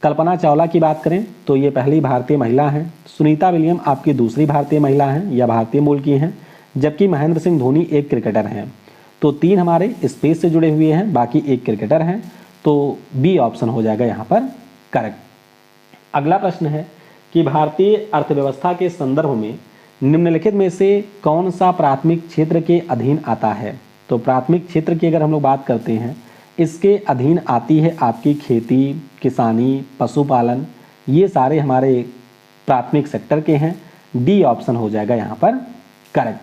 कल्पना चावला की बात करें तो ये पहली भारतीय महिला हैं। सुनीता विलियम आपकी दूसरी भारतीय महिला हैं या भारतीय मूल की हैं, जबकि महेंद्र सिंह धोनी एक क्रिकेटर हैं। तो 3 हमारे स्पेस से जुड़े हुए हैं, बाकी एक क्रिकेटर हैं। तो बी ऑप्शन हो जाएगा यहाँ पर करेक्ट। अगला प्रश्न है कि भारतीय अर्थव्यवस्था के संदर्भ में निम्नलिखित में से कौन सा प्राथमिक क्षेत्र के अधीन आता है। तो प्राथमिक क्षेत्र की अगर हम लोग बात करते हैं इसके अधीन आती है आपकी खेती, किसानी, पशुपालन। ये सारे हमारे प्राथमिक सेक्टर के हैं। डी ऑप्शन हो जाएगा यहाँ पर करेक्ट।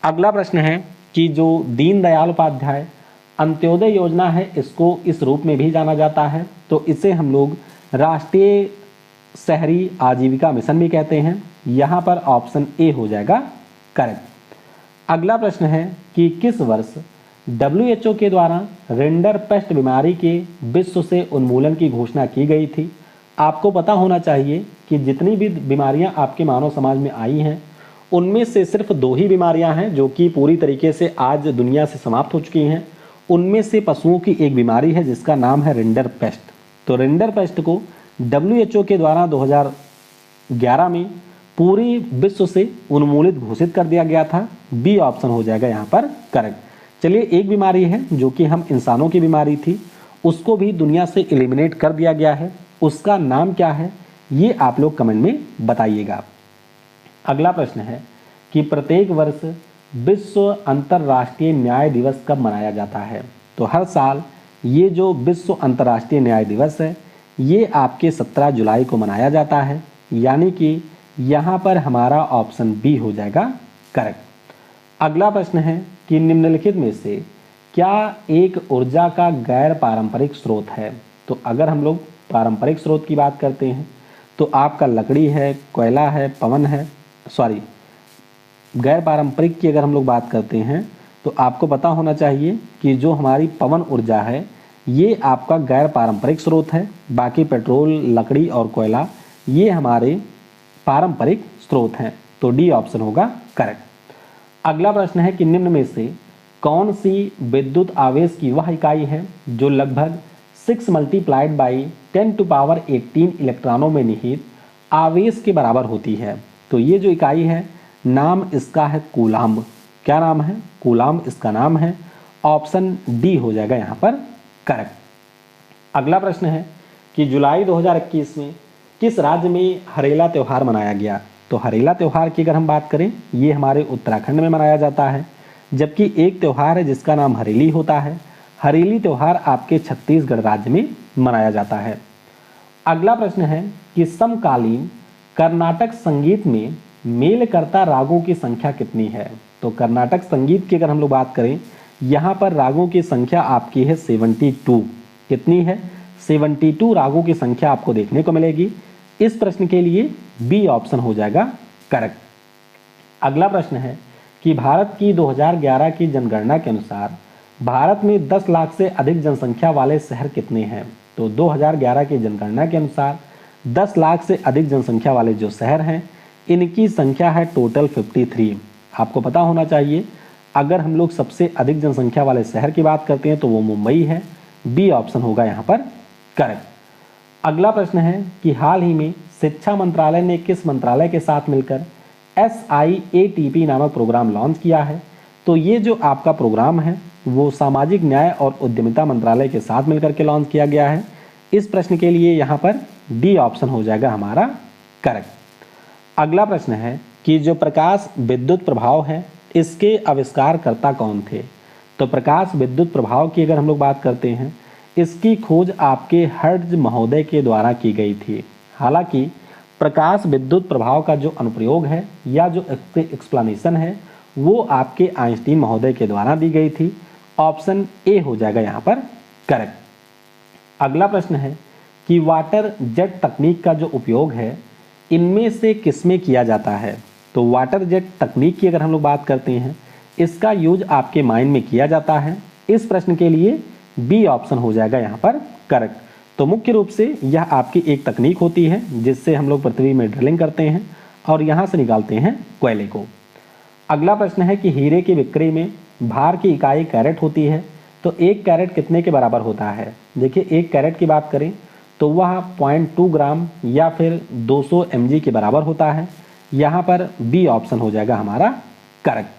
अगला प्रश्न है कि जो दीनदयाल उपाध्याय अंत्योदय योजना है इसको इस रूप में भी जाना जाता है। तो इसे हम लोग राष्ट्रीय शहरी आजीविका मिशन भी कहते हैं। यहाँ पर ऑप्शन ए हो जाएगा करेक्ट। अगला प्रश्न है कि किस वर्ष WHO के द्वारा रिंडर पेस्ट बीमारी के विश्व से उन्मूलन की घोषणा की गई थी। आपको पता होना चाहिए कि जितनी भी बीमारियां आपके मानव समाज में आई हैं उनमें से सिर्फ 2 ही बीमारियां हैं जो कि पूरी तरीके से आज दुनिया से समाप्त हो चुकी हैं। उनमें से पशुओं की एक बीमारी है जिसका नाम है रिंडर पेस्ट। तो रिंडर पेस्ट को WHO के द्वारा 2011 में पूरे विश्व से उन्मूलित घोषित कर दिया गया था। बी ऑप्शन हो जाएगा यहाँ पर करेक्ट। चलिए एक बीमारी है जो कि हम इंसानों की बीमारी थी उसको भी दुनिया से एलिमिनेट कर दिया गया है, उसका नाम क्या है ये आप लोग कमेंट में बताइएगा। अगला प्रश्न है कि प्रत्येक वर्ष विश्व अंतर्राष्ट्रीय न्याय दिवस कब मनाया जाता है। तो हर साल ये जो विश्व अंतर्राष्ट्रीय न्याय दिवस है ये आपके 17 जुलाई को मनाया जाता है, यानी कि यहाँ पर हमारा ऑप्शन बी हो जाएगा करेक्ट। अगला प्रश्न है कि निम्नलिखित में से क्या एक ऊर्जा का गैर पारंपरिक स्रोत है। तो अगर हम लोग पारंपरिक स्रोत की बात करते हैं तो आपका लकड़ी है, कोयला है, पवन है, गैर पारंपरिक की अगर हम लोग बात करते हैं तो आपको पता होना चाहिए कि जो हमारी पवन ऊर्जा है ये आपका गैर पारंपरिक स्रोत है। बाकी पेट्रोल, लकड़ी और कोयला ये हमारे पारंपरिक स्रोत हैं। तो डी ऑप्शन होगा करेक्ट। अगला प्रश्न है कि निम्न में से कौन सी विद्युत आवेश की वह इकाई है जो लगभग 6 मल्टीप्लाइड बाई 10⁻18 इलेक्ट्रॉनों में निहित आवेश के बराबर होती है? तो ये जो इकाई है नाम इसका है कूलाम्ब। क्या नाम है? कूलाम्ब इसका नाम है। ऑप्शन डी हो जाएगा यहाँ पर करेक्ट। अगला प्रश्न है कि जुलाई 2021 में किस राज्य में हरेला त्यौहार मनाया गया? तो हरेला त्यौहार की अगर हम बात करें ये हमारे उत्तराखंड में मनाया जाता है, जबकि एक त्यौहार है जिसका नाम हरेली होता है। हरेली त्यौहार आपके छत्तीसगढ़ राज्य में मनाया जाता है। अगला प्रश्न है कि समकालीन कर्नाटक संगीत में मेल करता रागों की संख्या कितनी है? तो कर्नाटक संगीत की अगर हम लोग बात करें यहाँ पर रागों की संख्या आपकी है 72। कितनी है? 72 रागों की संख्या आपको देखने को मिलेगी। इस प्रश्न के लिए बी ऑप्शन हो जाएगा करेक्ट। अगला प्रश्न है कि भारत की 2011 की जनगणना के अनुसार भारत में 10 लाख से अधिक जनसंख्या वाले शहर कितने हैं? तो 2011 की जनगणना के अनुसार 10 लाख से अधिक जनसंख्या वाले जो शहर हैं इनकी संख्या है टोटल 53। आपको पता होना चाहिए अगर हम लोग सबसे अधिक जनसंख्या वाले शहर की बात करते हैं तो वो मुंबई है। बी ऑप्शन होगा यहाँ पर करेक्ट। अगला प्रश्न है कि हाल ही में शिक्षा मंत्रालय ने किस मंत्रालय के साथ मिलकर SIATP नामक प्रोग्राम लॉन्च किया है? तो ये जो आपका प्रोग्राम है वो सामाजिक न्याय और उद्यमिता मंत्रालय के साथ मिलकर के लॉन्च किया गया है। इस प्रश्न के लिए यहाँ पर डी ऑप्शन हो जाएगा हमारा करेक्ट। अगला प्रश्न है कि जो प्रकाश विद्युत प्रभाव है इसके आविष्कारकर्ता कौन थे? तो प्रकाश विद्युत प्रभाव की अगर हम लोग बात करते हैं इसकी खोज आपके हर्ट्ज महोदय के द्वारा की गई थी। हालांकि प्रकाश विद्युत प्रभाव का जो अनुप्रयोग है या जो एक्सप्लेनेशन है वो आपके आइंस्टीन महोदय के द्वारा दी गई थी। ऑप्शन ए हो जाएगा यहाँ पर करेक्ट। अगला प्रश्न है कि वाटर जेट तकनीक का जो उपयोग है इनमें से किसमें किया जाता है? तो वाटर जेट तकनीक की अगर हम लोग बात करते हैं इसका यूज आपके माइन में किया जाता है। इस प्रश्न के लिए बी ऑप्शन हो जाएगा यहाँ पर करेक्ट। तो मुख्य रूप से यह आपकी एक तकनीक होती है जिससे हम लोग पृथ्वी में ड्रिलिंग करते हैं और यहाँ से निकालते हैं कोयले को। अगला प्रश्न है कि हीरे की बिक्री में भार की इकाई कैरेट होती है, तो एक कैरेट कितने के बराबर होता है? देखिए एक कैरेट की बात करें तो वह 0.2 ग्राम या फिर 200 mg के बराबर होता है। यहाँ पर बी ऑप्शन हो जाएगा हमारा करेक्ट।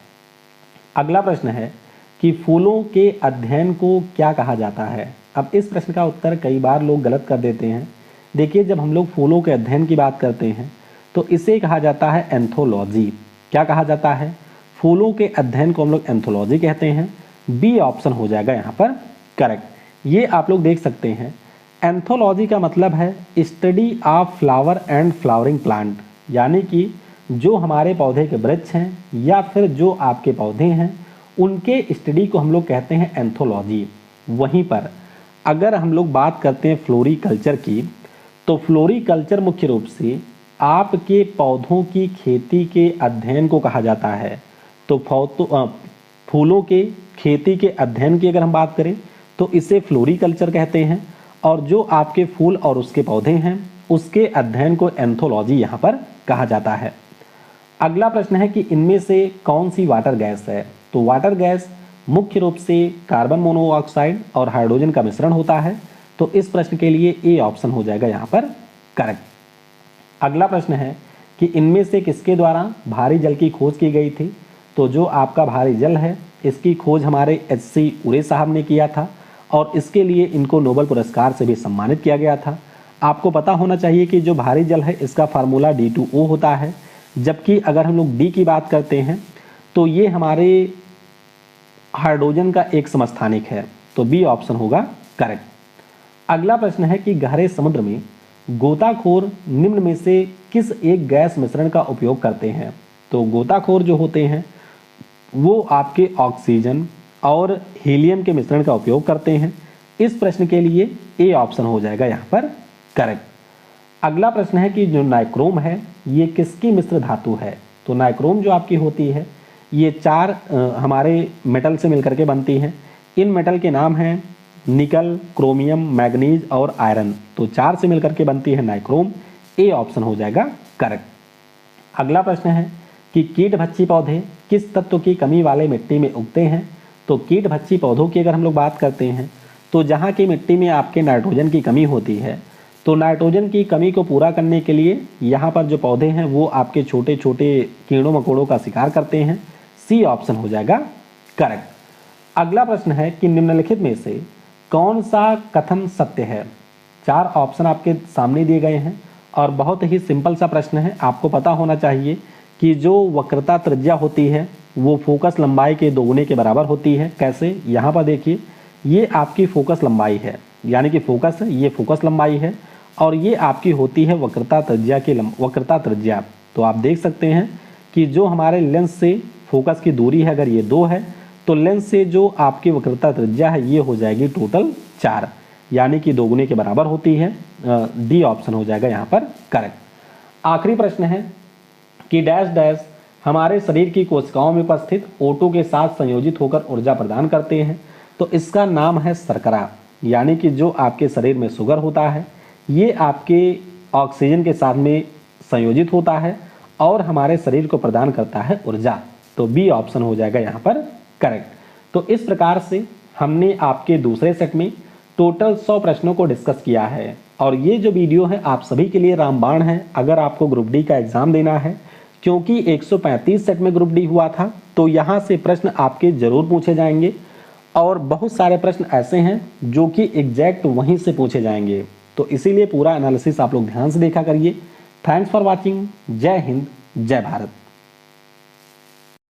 अगला प्रश्न है कि फूलों के अध्ययन को क्या कहा जाता है? अब इस प्रश्न का उत्तर कई बार लोग गलत कर देते हैं। देखिए जब हम लोग फूलों के अध्ययन की बात करते हैं तो इसे कहा जाता है एंथोलॉजी। क्या कहा जाता है? फूलों के अध्ययन को हम लोग एंथोलॉजी कहते हैं। बी ऑप्शन हो जाएगा यहाँ पर करेक्ट। ये आप लोग देख सकते हैं एंथोलॉजी का मतलब है study of flower and flowering plant, यानी कि जो हमारे पौधे के वृक्ष हैं या फिर जो आपके पौधे हैं उनके स्टडी को हम लोग कहते हैं एंथोलॉजी। वहीं पर अगर हम लोग बात करते हैं फ्लोरीकल्चर की तो फ्लोरीकल्चर मुख्य रूप से आपके पौधों की खेती के अध्ययन को कहा जाता है। तो फूलों के खेती के अध्ययन की अगर हम बात करें तो इसे फ्लोरीकल्चर कहते हैं और जो आपके फूल और उसके पौधे हैं उसके अध्ययन को एंथोलॉजी यहाँ पर कहा जाता है। अगला प्रश्न है कि इनमें से कौन सी वाटर गैस है? तो वाटर गैस मुख्य रूप से कार्बन मोनोऑक्साइड और हाइड्रोजन का मिश्रण होता है। तो इस प्रश्न के लिए ए ऑप्शन हो जाएगा यहाँ पर करेक्ट। अगला प्रश्न है कि इनमें से किसके द्वारा भारी जल की खोज की गई थी? तो जो आपका भारी जल है इसकी खोज हमारे HC उरे साहब ने किया था और इसके लिए इनको नोबेल पुरस्कार से भी सम्मानित किया गया था। आपको पता होना चाहिए कि जो भारी जल है इसका फार्मूला D2O होता है, जबकि अगर हम लोग डी की बात करते हैं तो ये हमारे हाइड्रोजन का एक समस्थानिक है। तो बी ऑप्शन होगा करेक्ट। अगला प्रश्न है कि गहरे समुद्र में गोताखोर निम्न में से किस एक गैस मिश्रण का उपयोग करते हैं? तो गोताखोर जो होते हैं वो आपके ऑक्सीजन और हीलियम के मिश्रण का उपयोग करते हैं। इस प्रश्न के लिए ए ऑप्शन हो जाएगा यहाँ पर करेक्ट। अगला प्रश्न है कि जो नाइक्रोम है ये किसकी मिश्र धातु है? तो नाइक्रोम जो आपकी होती है ये 4 हमारे मेटल से मिलकर के बनती हैं। इन मेटल के नाम हैं निकल, क्रोमियम, मैग्नीज और आयरन। तो 4 से मिलकर के बनती है नाइक्रोम। ए ऑप्शन हो जाएगा करेक्ट। अगला प्रश्न है कि कीट भक्षी पौधे किस तत्व की कमी वाले मिट्टी में उगते हैं? तो कीट भक्षी पौधों की अगर हम लोग बात करते हैं तो जहाँ की मिट्टी में आपके नाइट्रोजन की कमी होती है, तो नाइट्रोजन की कमी को पूरा करने के लिए यहाँ पर जो पौधे हैं वो आपके छोटे छोटे कीड़ों मकोड़ों का शिकार करते हैं। सी ऑप्शन हो जाएगा करेक्ट। अगला प्रश्न है कि निम्नलिखित में से कौन सा कथन सत्य है। 4 ऑप्शन आपके सामने दिए गए हैं और बहुत ही सिंपल सा प्रश्न है। आपको पता होना चाहिए कि जो वक्रता त्रिज्या होती है वो फोकस लंबाई के दोगुने के बराबर होती है। कैसे, यहाँ पर देखिए, ये आपकी फोकस लंबाई है, यानी कि फोकस है, ये फोकस लंबाई है और ये आपकी होती है वक्रता त्रिज्या की वक्रता त्रिज्या। तो आप देख सकते हैं कि जो हमारे लेंस से फोकस की दूरी है अगर ये 2 है तो लेंस से जो आपकी वक्रता त्रिज्या है ये हो जाएगी टोटल 4, यानी कि दोगुने के बराबर होती है। डी ऑप्शन हो जाएगा यहाँ पर करेक्ट। आखिरी प्रश्न है कि डैश डैश हमारे शरीर की कोशिकाओं में उपस्थित O2 के साथ संयोजित होकर ऊर्जा प्रदान करते हैं। तो इसका नाम है शर्करा, यानी कि जो आपके शरीर में शुगर होता है ये आपके ऑक्सीजन के साथ में संयोजित होता है और हमारे शरीर को प्रदान करता है ऊर्जा। तो बी ऑप्शन हो जाएगा यहाँ पर करेक्ट। तो इस प्रकार से हमने आपके दूसरे सेट में टोटल 100 प्रश्नों को डिस्कस किया है और ये जो वीडियो है आप सभी के लिए रामबाण है अगर आपको ग्रुप डी का एग्जाम देना है, क्योंकि 135 सेट में ग्रुप डी हुआ था तो यहाँ से प्रश्न आपके जरूर पूछे जाएंगे और बहुत सारे प्रश्न ऐसे हैं जो कि एग्जैक्ट वहीं से पूछे जाएंगे। तो इसीलिए पूरा एनालिसिस आप लोग ध्यान से देखा करिए। Thanks for watching. जय हिंद, जय भारत।